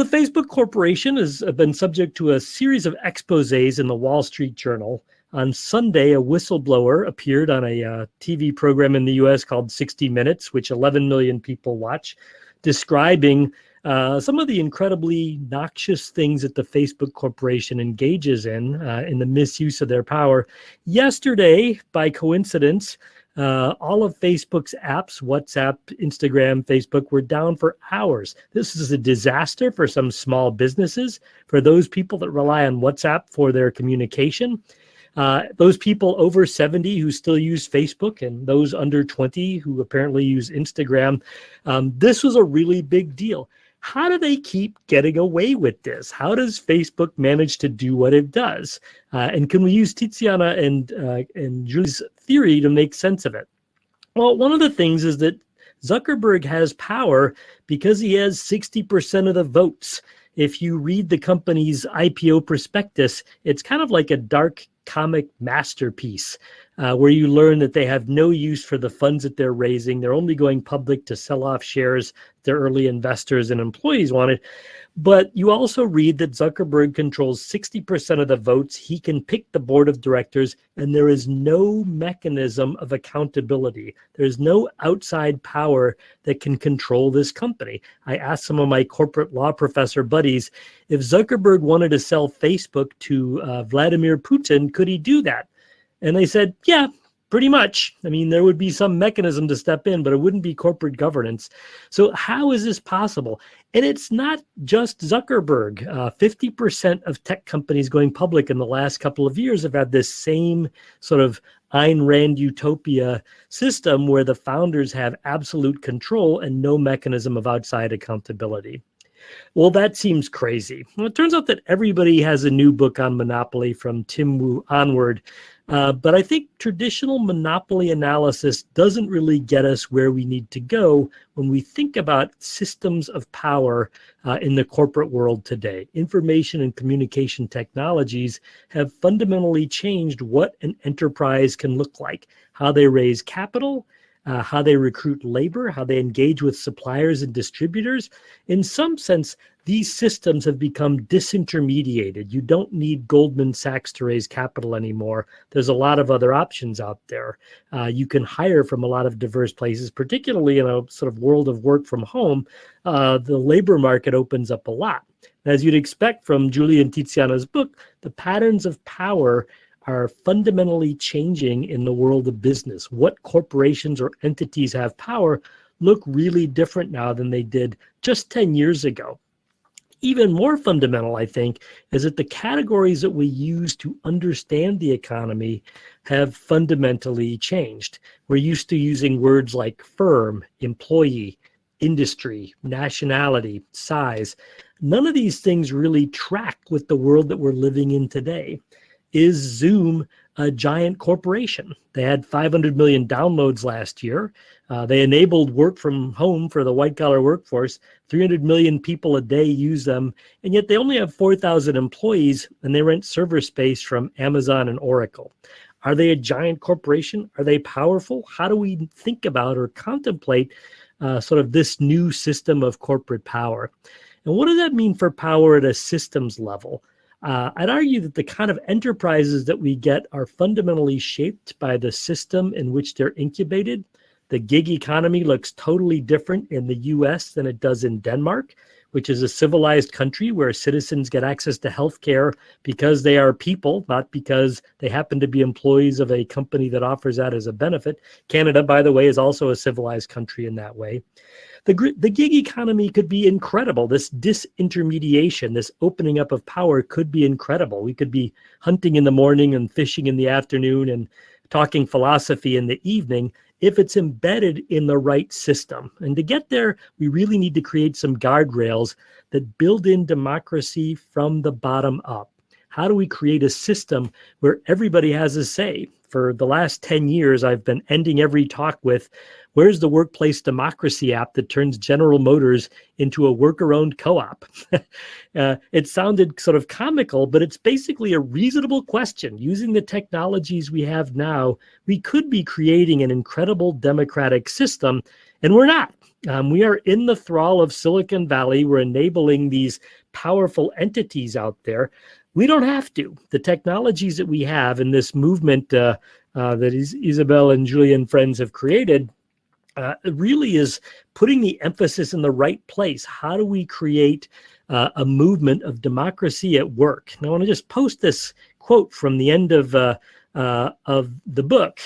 Speaker 6: the Facebook Corporation has been subject to a series of exposés in the Wall Street Journal. On Sunday, a whistleblower appeared on a TV program in the US called 60 Minutes, which 11 million people watch, describing some of the incredibly noxious things that the Facebook Corporation engages in the misuse of their power. Yesterday, by coincidence, all of Facebook's apps, WhatsApp, Instagram, Facebook, were down for hours. This is a disaster for some small businesses, for those people that rely on WhatsApp for their communication. Those people over 70 who still use Facebook and those under 20 who apparently use Instagram, this was a really big deal. How do they keep getting away with this? How does Facebook manage to do what it does? And can we use Tiziana and Julie's theory to make sense of it? Well, one of the things is that Zuckerberg has power because he has 60% of the votes. If you read the company's IPO prospectus, it's kind of like a dark comic masterpiece where you learn that they have no use for the funds that they're raising. They're only going public to sell off shares their early investors and employees wanted. But you also read that Zuckerberg controls 60% of the votes. He can pick the board of directors, and there is no mechanism of accountability. There's no outside power that can control this company. I asked some of my corporate law professor buddies, if Zuckerberg wanted to sell Facebook to Vladimir Putin, could he do that? And they said, yeah, pretty much. I mean, there would be some mechanism to step in, but it wouldn't be corporate governance. So how is this possible? And it's not just Zuckerberg. 50% of tech companies going public in the last couple of years have had this same sort of Ayn Rand utopia system where the founders have absolute control and no mechanism of outside accountability. Well, that seems crazy. Well, it turns out that everybody has a new book on monopoly from Tim Wu onward. But I think traditional monopoly analysis doesn't really get us where we need to go when we think about systems of power in the corporate world today. Information and communication technologies have fundamentally changed what an enterprise can look like, how they raise capital, how they recruit labor, how they engage with suppliers and distributors. In some sense, these systems have become disintermediated. You don't need Goldman Sachs to raise capital anymore. There's a lot of other options out there. You can hire from a lot of diverse places, particularly in a sort of world of work from home. The labor market opens up a lot. As you'd expect from Julie and Tiziana's book, the patterns of power are fundamentally changing in the world of business. What corporations or entities have power look really different now than they did just 10 years ago. Even more fundamental, I think, is that the categories that we use to understand the economy have fundamentally changed. We're used to using words like firm, employee, industry, nationality, size. None of these things really track with the world that we're living in today. Is Zoom a giant corporation? They had 500 million downloads last year. They enabled work from home for the white-collar workforce. 300 million people a day use them, and yet they only have 4,000 employees, and they rent server space from Amazon and Oracle. Are they a giant corporation? Are they powerful? How do we think about or contemplate sort of this new system of corporate power? And what does that mean for power at a systems level? I'd argue that the kind of enterprises that we get are fundamentally shaped by the system in which they're incubated. The gig economy looks totally different in the US than it does in Denmark, which is a civilized country where citizens get access to healthcare because they are people, not because they happen to be employees of a company that offers that as a benefit. Canada, by the way, is also a civilized country in that way. The gig economy could be incredible. This disintermediation, this opening up of power could be incredible. We could be hunting in the morning and fishing in the afternoon and talking philosophy in the evening if it's embedded in the right system. And to get there, we really need to create some guardrails that build in democracy from the bottom up. How do we create a system where everybody has a say? For the last 10 years, I've been ending every talk with, where's the workplace democracy app that turns General Motors into a worker-owned co-op? It sounded sort of comical, but it's basically a reasonable question. Using the technologies we have now, we could be creating an incredible democratic system, and we're not. We are in the thrall of Silicon Valley. We're enabling these powerful entities out there. We don't have to. The technologies that we have in this movement that Isabel and Julie and friends have created really is putting the emphasis in the right place. How do we create a movement of democracy at work? And I want to just post this quote from the end of the book.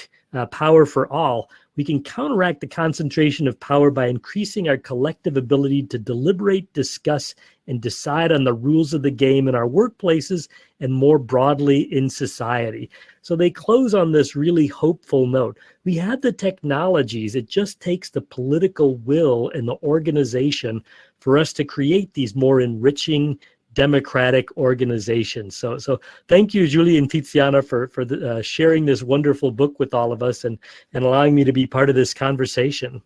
Speaker 6: power for all, we can counteract the concentration of power by increasing our collective ability to deliberate, discuss, and decide on the rules of the game in our workplaces and more broadly in society. So they close on this really hopeful note. We have the technologies. It just takes the political will and the organization for us to create these more enriching democratic organizations. So thank you, Julie and Tiziana, for sharing this wonderful book with all of us and allowing me to be part of this conversation.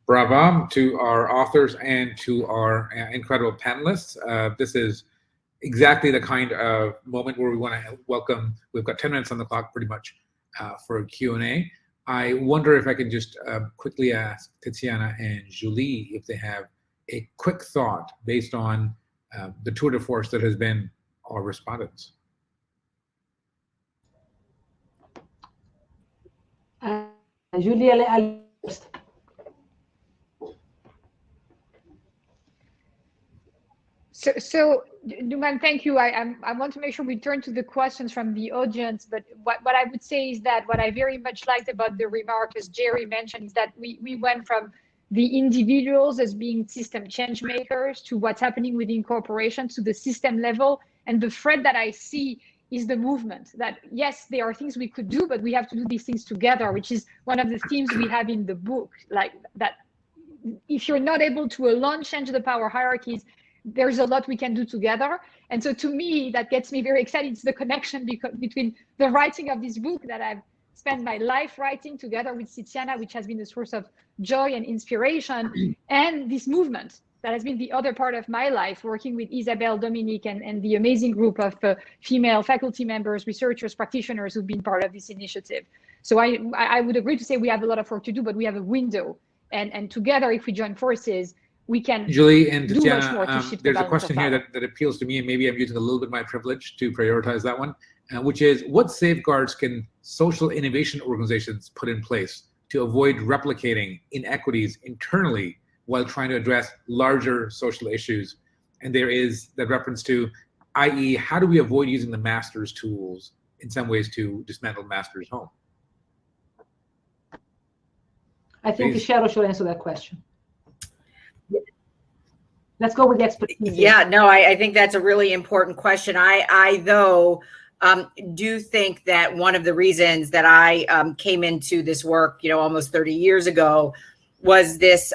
Speaker 1: Bravo to our authors and to our incredible panelists. This is exactly the kind of moment where we want to welcome, we've got 10 minutes on the clock pretty much for a Q&A. I wonder if I can just quickly ask Tiziana and Julie if they have a quick thought based on the tour de force that has been our respondents.
Speaker 4: Julie, I'll first.
Speaker 2: So Numan, thank you. I want to make sure we turn to the questions from the audience, but what I would say is that what I very much liked about the remark, as Jerry mentioned, is that we went from the individuals as being system change makers to what's happening within corporations to the system level. And the thread that I see is the movement, that yes, there are things we could do, but we have to do these things together, which is one of the themes we have in the book, like that if you're not able to alone change the power hierarchies, there's a lot we can do together. And so to me, that gets me very excited. It's the connection between the writing of this book that I've spent my life writing together with Tiziana, which has been a source of joy and inspiration, and this movement that has been the other part of my life, working with Isabel, Dominique, and the amazing group of female faculty members, researchers, practitioners who've been part of this initiative. So I would agree to say we have a lot of work to do, but we have a window. And together, if we join forces, we can
Speaker 1: Julie and
Speaker 2: do much more to shift the
Speaker 1: there's a
Speaker 2: balance
Speaker 1: question
Speaker 2: of
Speaker 1: here
Speaker 2: power.
Speaker 1: that appeals to me, and maybe I'm using a little bit of my privilege to prioritize that one, which is what safeguards can social innovation organizations put in place to avoid replicating inequities internally while trying to address larger social issues? And there is that reference to, i.e., how do we avoid using the master's tools in some ways to dismantle master's home?
Speaker 4: I think
Speaker 1: Please.
Speaker 4: Cheryl should answer that question. Let's go with the expertise.
Speaker 3: Yeah, no, I think that's a really important question. I though, do think that one of the reasons that I came into this work, almost 30 years ago, was this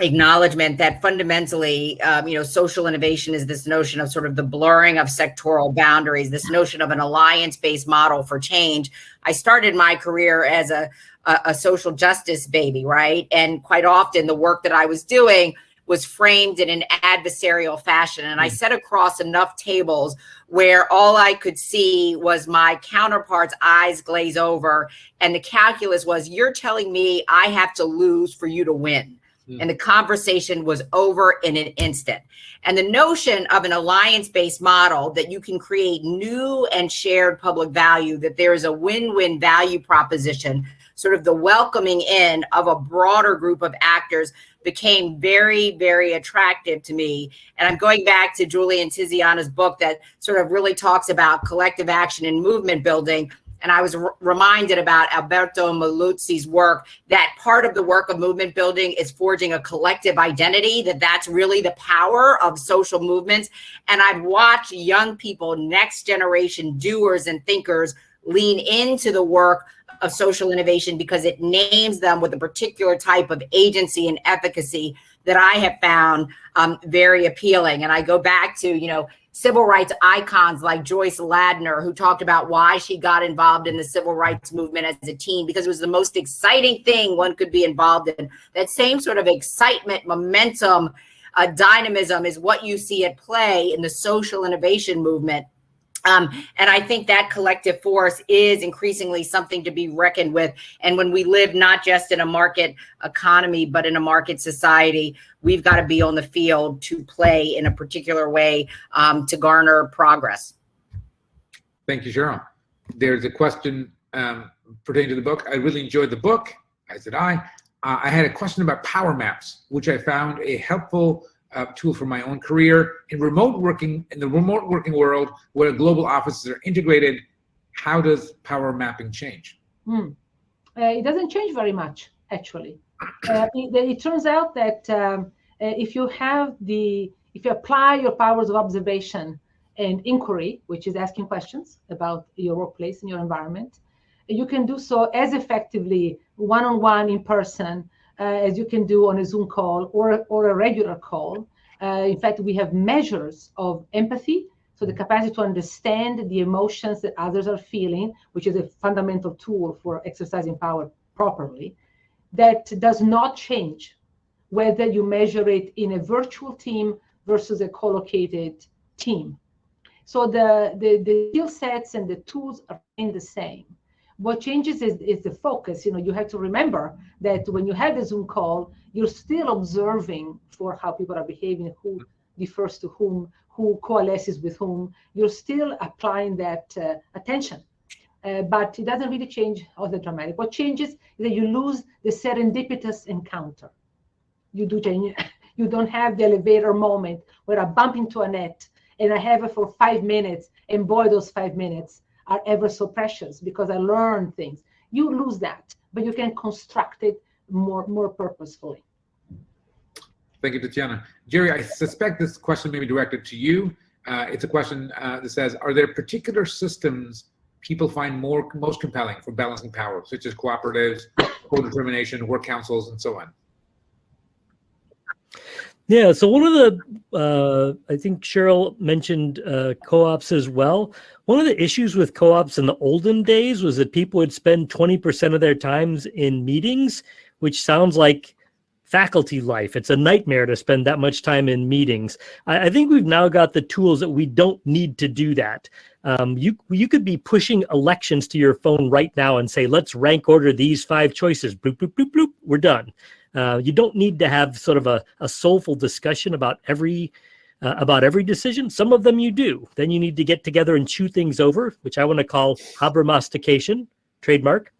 Speaker 3: acknowledgement that fundamentally, social innovation is this notion of sort of the blurring of sectoral boundaries, this notion of an alliance-based model for change. I started my career as a social justice baby, right? And quite often the work that I was doing was framed in an adversarial fashion. And I sat across enough tables where all I could see was my counterpart's eyes glaze over. And the calculus was, you're telling me I have to lose for you to win. And the conversation was over in an instant. And the notion of an alliance-based model that you can create new and shared public value, that there is a win-win value proposition, sort of the welcoming in of a broader group of actors, became very, very attractive to me. And I'm going back to Julie and Tiziana's book that sort of really talks about collective action and movement building. And I was reminded about Alberto Maluzzi's work, that part of the work of movement building is forging a collective identity, that's really the power of social movements. And I've watched young people, next generation doers and thinkers, lean into the work of social innovation because it names them with a particular type of agency and efficacy that I have found very appealing. And I go back to, civil rights icons like Joyce Ladner, who talked about why she got involved in the civil rights movement as a teen, because it was the most exciting thing one could be involved in. That same sort of excitement, momentum, dynamism is what you see at play in the social innovation movement. And I think that collective force is increasingly something to be reckoned with. And when we live not just in a market economy, but in a market society, we've got to be on the field to play in a particular way to garner progress.
Speaker 1: Thank you, Cheryl. There's a question pertaining to the book. I really enjoyed the book, as did I. I had a question about power maps, which I found a helpful tool for my own career in the remote working world, where global offices are integrated. how does power mapping change?
Speaker 4: It doesn't change very much, actually. It turns out that if you apply your powers of observation and inquiry, which is asking questions about your workplace and your environment, you can do so as effectively one-on-one in person as you can do on a Zoom call or a regular call. In fact, we have measures of empathy, so the capacity to understand the emotions that others are feeling, which is a fundamental tool for exercising power properly, that does not change whether you measure it in a virtual team versus a co-located team. So the skill sets and the tools are the same. What changes is the focus. You have to remember that when you have a Zoom call, you're still observing for how people are behaving, who defers to whom, who coalesces with whom. You're still applying that attention. But it doesn't really change all the dramatic. What changes is that you lose the serendipitous encounter. You don't have the elevator moment where I bump into Annette and I have her for 5 minutes, and boy, those 5 minutes are ever so precious because I learn things. You lose that, but you can construct it more purposefully.
Speaker 1: Thank you, Tiziana. Jerry, I suspect this question may be directed to you. It's a question that says, are there particular systems people find most compelling for balancing power, such as cooperatives, co-determination, work councils, and so on?
Speaker 6: Yeah, so one of the, I think Cheryl mentioned co-ops as well. One of the issues with co-ops in the olden days was that people would spend 20% of their times in meetings, which sounds like faculty life. It's a nightmare to spend that much time in meetings. I think we've now got the tools that we don't need to do that. You could be pushing elections to your phone right now and say, let's rank order these 5 choices. Bloop, bloop, bloop, bloop. We're done. You don't need to have sort of a soulful discussion about every decision. Some of them you do. Then you need to get together and chew things over, which I want to call habermastication, trademark.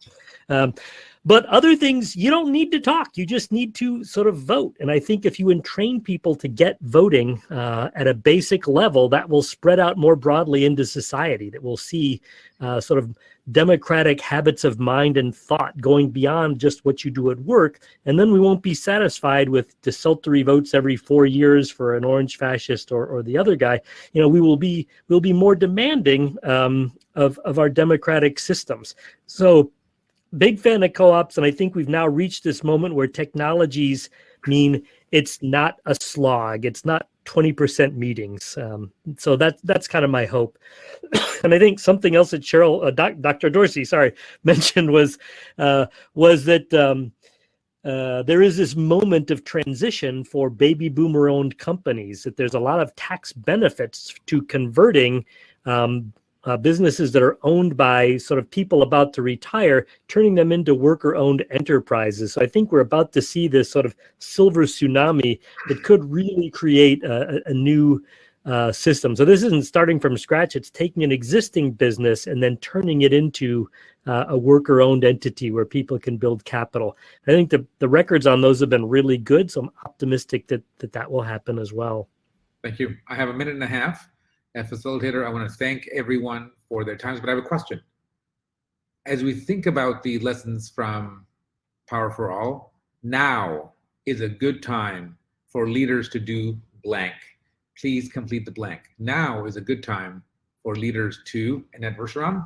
Speaker 6: But other things, you don't need to talk. You just need to sort of vote. And I think if you entrain people to get voting at a basic level, that will spread out more broadly into society, that we'll see sort of democratic habits of mind and thought going beyond just what you do at work. And then we won't be satisfied with desultory votes every 4 years for an orange fascist or the other guy. We'll be more demanding of our democratic systems. So big fan of co-ops, and I think we've now reached this moment where technologies mean it's not a slog. It's not 20% meetings. So that's kind of my hope. And I think something else that Cheryl, Dr. Dorsey, mentioned was that there is this moment of transition for baby boomer-owned companies, that there's a lot of tax benefits to converting businesses that are owned by sort of people about to retire, turning them into worker-owned enterprises. So I think we're about to see this sort of silver tsunami that could really create a new system. So this isn't starting from scratch. It's taking an existing business and then turning it into a worker-owned entity where people can build capital. I think the records on those have been really good, so I'm optimistic that will happen as well.
Speaker 1: Thank you. I have a minute and a half. As facilitator, I want to thank everyone for their times, but I have a question. As we think about the lessons from Power for All, now is a good time for leaders to do blank. Please complete the blank. Now is a good time for leaders to, Annette Verschuren?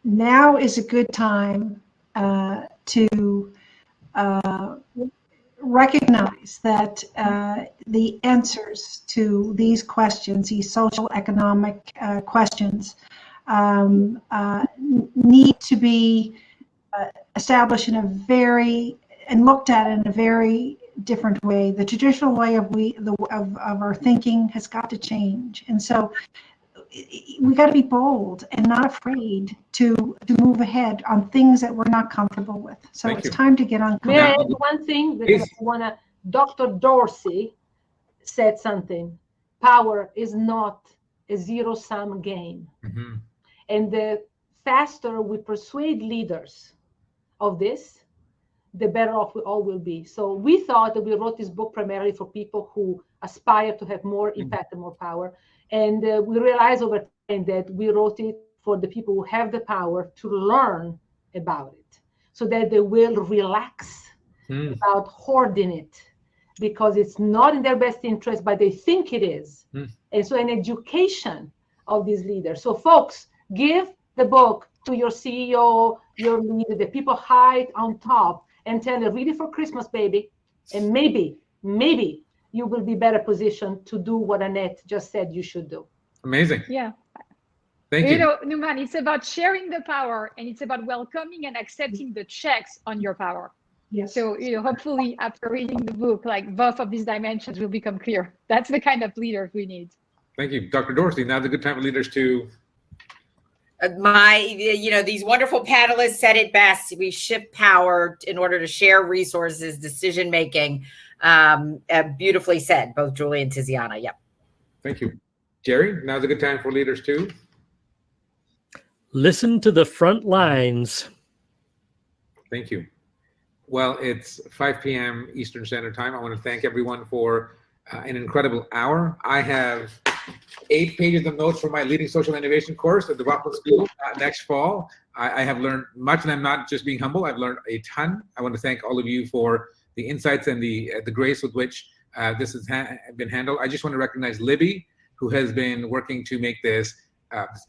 Speaker 5: Now is a good time to recognize that the answers to these questions, these social economic questions, need to be established in and looked at in a very different way. The traditional way of our thinking has got to change, and so we got to be bold and not afraid to move ahead on things that we're not comfortable with. So it's time to get uncomfortable.
Speaker 4: May I add one thing? Because Dr. Dorsey said something. Power is not a zero-sum game. Mm-hmm. And the faster we persuade leaders of this, the better off we all will be. So we thought that we wrote this book primarily for people who aspire to have more impact and more power. And we realized over time that we wrote it for the people who have the power to learn about it, so that they will relax about hoarding it, because it's not in their best interest, but they think it is. And so an education of these leaders. So folks, give the book to your CEO, your leader, the people high on top, and tell them, read it for Christmas, baby. And maybe you will be better positioned to do what Annette just said you should do.
Speaker 1: Amazing.
Speaker 2: Yeah.
Speaker 1: Thank you.
Speaker 2: You know, Numan, it's about sharing the power, and it's about welcoming and accepting the checks on your power.
Speaker 5: Yes.
Speaker 2: So, you know, hopefully after reading the book, like both of these dimensions will become clear. That's the kind of leader we need.
Speaker 1: Thank you. Dr. Dorsey, now's a good time for leaders to...
Speaker 3: These wonderful panelists said it best. We shift power in order to share resources, decision making. Beautifully said, both Julie and Tiziana. Yep.
Speaker 1: Thank you. Jerry, now's a good time for leaders to...
Speaker 6: Listen to the front lines.
Speaker 1: Thank you. Well, it's 5 p.m. Eastern Standard Time. I want to thank everyone for an incredible hour. I have 8 pages of notes for my Leading Social Innovation course at the Rockland School next fall. I have learned much, and I'm not just being humble. I've learned a ton. I want to thank all of you for the insights and the grace with which this has been handled. I just want to recognize Libby, who has been working to make this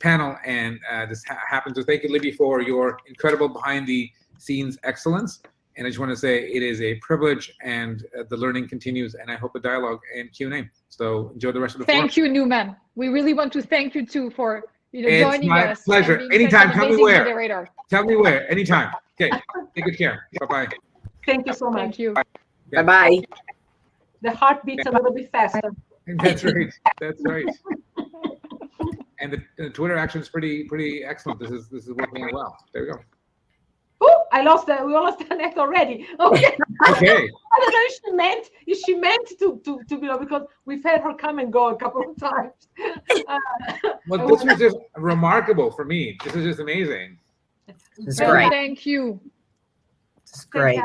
Speaker 1: panel and this happen. So thank you, Libby, for your incredible behind-the-scenes excellence. And I just want to say it is a privilege, and the learning continues, and I hope a dialogue and Q&A. So enjoy the rest of the forum.
Speaker 2: Thank you, Numan. We really want to thank you too for joining us.
Speaker 1: It's my pleasure. Anytime. Tell me where.
Speaker 2: Moderator.
Speaker 1: Tell me where. Anytime. Okay. Take good care. Bye-bye.
Speaker 4: Thank you so much.
Speaker 2: Thank you.
Speaker 3: Bye-bye.
Speaker 4: The heart beats a little bit faster.
Speaker 1: That's right. That's right. And the Twitter action is pretty excellent. This is working out well. There we go.
Speaker 4: Oh, we lost Annette already. Okay.
Speaker 1: Okay.
Speaker 4: I don't know if she meant to be, because we've had her come and go a couple of times.
Speaker 1: Well, this was just remarkable for me. This is just amazing.
Speaker 3: It's great.
Speaker 2: Thank you.
Speaker 3: It's great.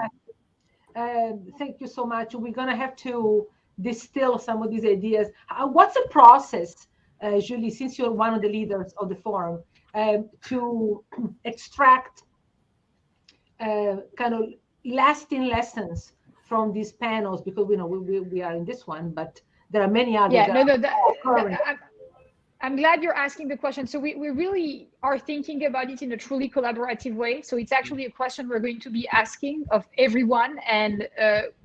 Speaker 4: Thank you so much. We're gonna have to distill some of these ideas. What's the process, Julie, since you're one of the leaders of the forum, to extract kind of lasting lessons from these panels? Because we know we are in this one, but there are many others.
Speaker 2: Yeah, I'm glad you're asking the question. So we really are thinking about it in a truly collaborative way. So it's actually a question we're going to be asking of everyone. And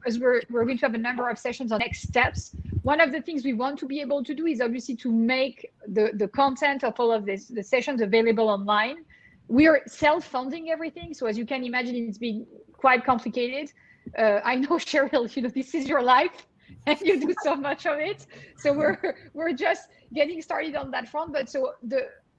Speaker 2: as we're going to have a number of sessions on next steps, one of the things we want to be able to do is obviously to make the content of all of the sessions available online. We are self-funding everything. So as you can imagine, it's been quite complicated. I know, Cheryl, this is your life and you do so much of it. So we're just getting started on that front. But so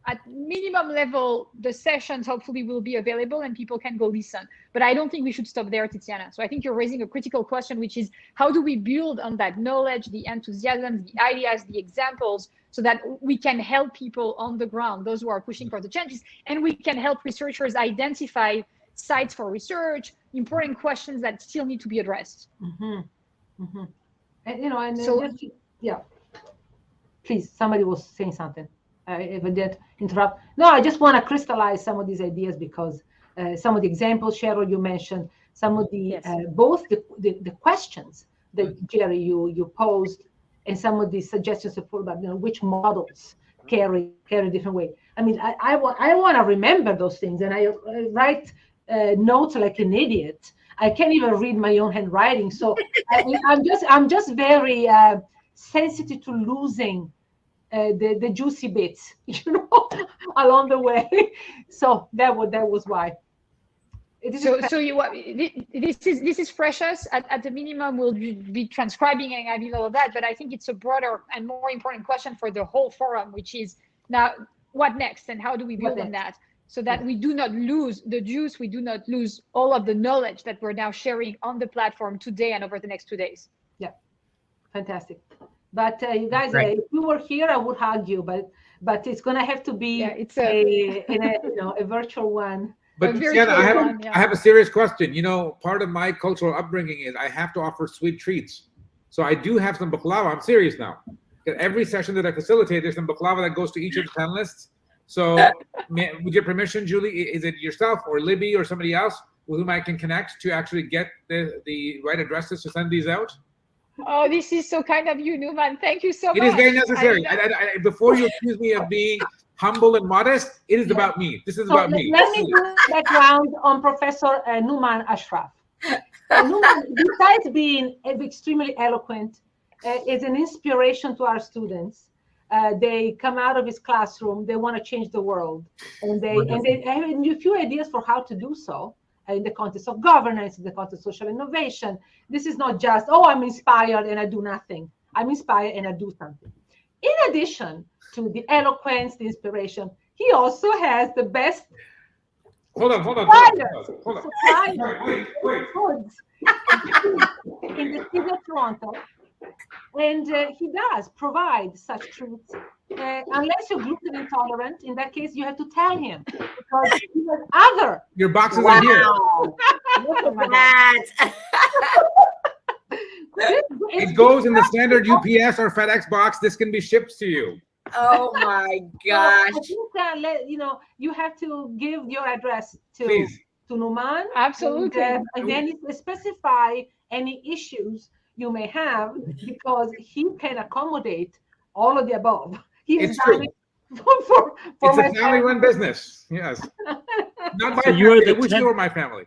Speaker 2: at minimum level, the sessions hopefully will be available and people can go listen. But I don't think we should stop there, Tiziana. So I think you're raising a critical question, which is how do we build on that knowledge, the enthusiasm, the ideas, the examples, so that we can help people on the ground, those who are pushing for the changes, and we can help researchers identify sites for research, important questions that still need to be addressed.
Speaker 4: Mm-hmm. Mm-hmm. And yeah. Please, somebody was saying something. If I did interrupt. No, I just want to crystallize some of these ideas, because some of the examples, Cheryl, you mentioned, some of the both the questions that Jerry you posed, and some of the suggestions about which models carry different way. I mean, I want to remember those things, and I write notes like an idiot. I can't even read my own handwriting, so I'm just very sensitive to losing the juicy bits, along the way. So that was why. This is precious. At the minimum, we'll be transcribing and having all of that. But I think it's a broader and more important question for the whole forum, which is now what next, and how do we build on that, so that we do not lose the juice, we do not lose all of the knowledge that we're now sharing on the platform today and over the next 2 days. Yeah, fantastic. But you guys, if you were here, I would hug you, but it's gonna have to be a virtual one.
Speaker 1: But
Speaker 2: A very
Speaker 1: Tiziana, I
Speaker 2: close
Speaker 1: have,
Speaker 2: one, yeah.
Speaker 1: I have a serious question. You know, part of my cultural upbringing is I have to offer sweet treats. So I do have some baklava. I'm serious now. At every session that I facilitate, there's some baklava that goes to each of the panelists. So with your permission, Julie, is it yourself or Libby or somebody else with whom I can connect to actually get the right addresses to send these out?
Speaker 2: Oh, this is so kind of you, Numan. Thank you so much.
Speaker 1: It is very necessary. Before you
Speaker 2: Yeah.
Speaker 1: accuse me of being humble and modest, it is about me. This is
Speaker 4: So
Speaker 1: about me.
Speaker 4: let me do background on Professor Numan Ashraf. Numan, besides being extremely eloquent, is an inspiration to our students. They come out of his classroom, they want to change the world, and they have a few ideas for how to do so in the context of governance, in the context of social innovation. This is not just, oh, I'm inspired and I do nothing. I'm inspired and I do something. In addition to the eloquence, the inspiration, he also has the best
Speaker 1: Hold on.
Speaker 4: goods in the city of Toronto. And he does provide such treats. Unless you're gluten intolerant, in that case, you have to tell him because he has other.
Speaker 1: Your boxes are here.
Speaker 3: Look at that.
Speaker 1: It goes in the standard UPS or FedEx box. This can be shipped to you.
Speaker 3: Oh my gosh.
Speaker 4: I think you have to give your address to
Speaker 1: Please.
Speaker 4: Numan.
Speaker 2: Absolutely.
Speaker 4: And then specify any issues you may have because he can accommodate all of the above. He has
Speaker 1: It's
Speaker 4: done
Speaker 1: true.
Speaker 4: it for
Speaker 1: It's
Speaker 4: my
Speaker 1: a family-run business. Yes. Not my
Speaker 6: So you are
Speaker 1: family. I
Speaker 6: the
Speaker 1: wish
Speaker 6: Ted-
Speaker 1: you were my family.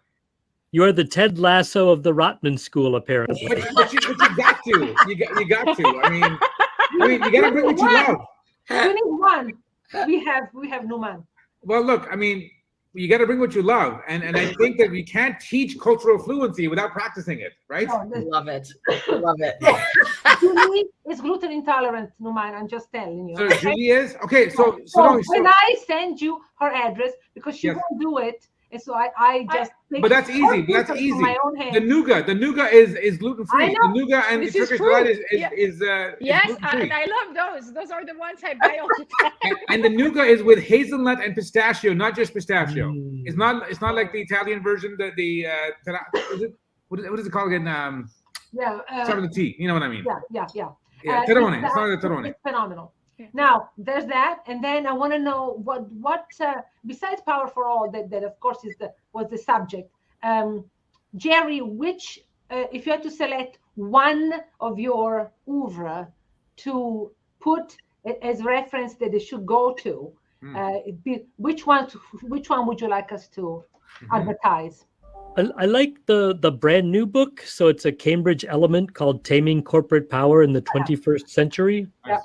Speaker 6: You are the Ted Lasso of the Rotman School, apparently.
Speaker 1: But you got to. You got to. I mean, you got to bring what you love.
Speaker 4: You need one. We have Numan.
Speaker 1: Well, look, I mean, you got to bring what you love, and I think that we can't teach cultural fluency without practicing it, right?
Speaker 3: Love it. Love it.
Speaker 4: Julie is gluten intolerant, Numan. I'm just telling you.
Speaker 1: So Julie is okay. So
Speaker 4: when I send you her address because she
Speaker 1: Yes.
Speaker 4: won't do it, and so I just.
Speaker 1: But that's easy. But that's
Speaker 4: from
Speaker 1: easy.
Speaker 4: My own hand.
Speaker 1: The nougat is gluten free.
Speaker 4: I know.
Speaker 1: The nougat and
Speaker 2: This
Speaker 1: the
Speaker 2: is
Speaker 1: Turkish
Speaker 2: true.
Speaker 1: delight
Speaker 2: Yeah.
Speaker 1: is
Speaker 2: Yes,
Speaker 1: gluten free.
Speaker 2: and I love those. Those are the ones I buy all the time.
Speaker 1: And the nougat is with hazelnut and pistachio, not just pistachio.
Speaker 6: Mm.
Speaker 1: It's not like the Italian version. What is it called again? Start with the T. You know what I mean?
Speaker 4: Yeah.
Speaker 1: Yeah, terone. It's not the terone.
Speaker 4: It's phenomenal.
Speaker 2: Yeah.
Speaker 4: Now there's that, and then I want to know what besides Power for All, that of course was the subject. Jerry, which if you had to select one of your oeuvre to put as reference that they should go to, which one would you like us to advertise?
Speaker 6: I like the brand new book. So it's a Cambridge element called Taming Corporate Power in the 21st Century.
Speaker 4: Yeah.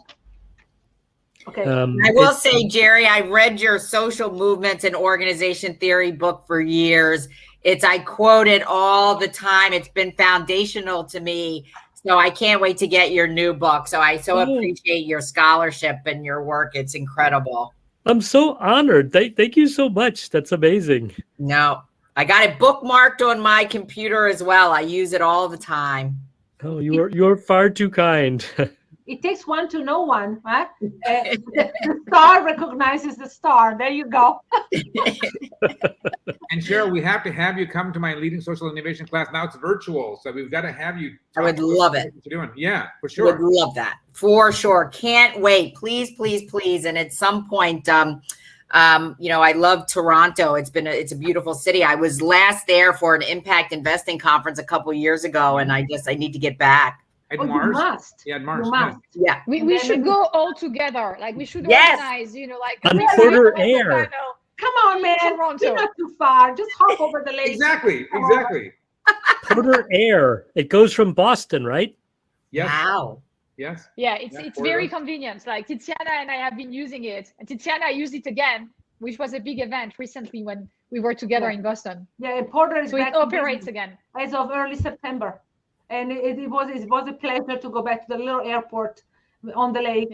Speaker 4: Okay.
Speaker 3: I will say, Jerry, I read your social movements and organization theory book for years. I quote it all the time. It's been foundational to me. So I can't wait to get your new book. So I appreciate your scholarship and your work. It's incredible.
Speaker 6: I'm so honored. Thank you so much. That's amazing.
Speaker 3: No, I got it bookmarked on my computer as well. I use it all the time.
Speaker 6: Oh, you're far too kind.
Speaker 4: It takes one to know one, right? The star recognizes the star. There you go.
Speaker 1: And Cheryl, we have to have you come to my leading social innovation class. Now it's virtual, so we've got to have you.
Speaker 3: I would love it.
Speaker 1: What you're doing. Yeah, for
Speaker 3: Would
Speaker 1: sure.
Speaker 3: love that for sure. Can't wait. Please. And at some point, I love Toronto. It's a beautiful city. I was last there for an impact investing conference a couple of years ago, and I need to get back.
Speaker 1: At
Speaker 4: You
Speaker 1: Mars.
Speaker 4: must.
Speaker 1: Yeah, at Mars.
Speaker 4: You
Speaker 1: Yeah.
Speaker 4: must.
Speaker 3: Yeah.
Speaker 2: We should go all together. Like we should
Speaker 3: Yes.
Speaker 2: organize, like
Speaker 6: On
Speaker 2: every
Speaker 6: Porter
Speaker 2: single
Speaker 6: Air.
Speaker 2: panel.
Speaker 4: Come on, man.
Speaker 2: Toronto.
Speaker 4: You're not too far. Just hop over the lake.
Speaker 1: Exactly.
Speaker 4: Come on.
Speaker 6: Porter Air. It goes from Boston, right?
Speaker 1: Yes.
Speaker 3: Wow.
Speaker 1: Yes.
Speaker 2: Yeah, it's
Speaker 1: Yeah,
Speaker 2: very
Speaker 1: Porter.
Speaker 2: convenient. Like Tiziana and I have been using it. And Tiziana used it again, which was a big event recently when we were together in Boston.
Speaker 4: Yeah, and Porter is
Speaker 2: So
Speaker 4: back
Speaker 2: it
Speaker 4: in
Speaker 2: operates
Speaker 4: business
Speaker 2: again.
Speaker 4: as of early September. And it was a pleasure to go back to the little airport on the lake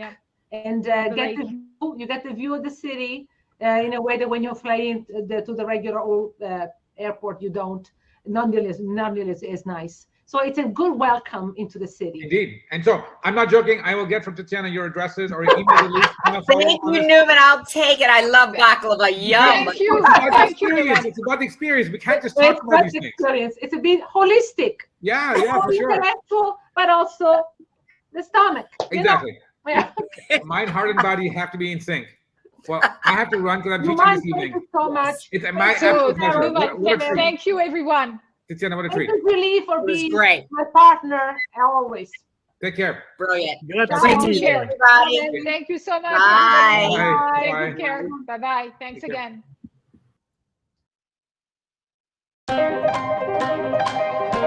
Speaker 4: and get the view. You get the view of the city in a way that when you fly to the regular old airport, you don't. Nonetheless, is nice. So it's a good welcome into the city.
Speaker 1: Indeed. And so I'm not joking. I will get from Tiziana your addresses or email at least.
Speaker 3: Thank you, Newman. I'll take it. I love baklava. Yum.
Speaker 2: Thank you.
Speaker 1: It's about the
Speaker 2: Thank you,
Speaker 1: experience.
Speaker 2: Newman.
Speaker 1: It's about the experience. We can't just
Speaker 4: It's
Speaker 1: talk about
Speaker 4: not
Speaker 1: these things.
Speaker 4: experience. It's a bit holistic.
Speaker 1: Yeah, for sure.
Speaker 4: Intellectual, but also the stomach. you know?
Speaker 1: Exactly.
Speaker 4: Yeah.
Speaker 1: Mind, heart, and body have to be in sync. Well, I have to run because I'm
Speaker 4: You
Speaker 1: teaching
Speaker 4: mind,
Speaker 1: this
Speaker 4: thank
Speaker 1: evening.
Speaker 4: you so much.
Speaker 1: It's my
Speaker 2: So,
Speaker 1: absolute pleasure.
Speaker 2: Newman,
Speaker 1: What a treat.
Speaker 2: thank you, everyone.
Speaker 1: Tiziana, what a
Speaker 4: Thank
Speaker 1: treat.
Speaker 4: you, Julie, for
Speaker 3: It was
Speaker 4: being
Speaker 3: great.
Speaker 4: my partner always.
Speaker 1: Take care.
Speaker 3: Brilliant.
Speaker 6: Grazie
Speaker 3: Great to
Speaker 6: mille.
Speaker 3: meet everybody.
Speaker 2: Thank you so much.
Speaker 3: Bye.
Speaker 2: everybody.
Speaker 1: Bye.
Speaker 2: Take
Speaker 1: Bye.
Speaker 2: good care. Bye-bye. Thanks
Speaker 1: Take care.
Speaker 2: again.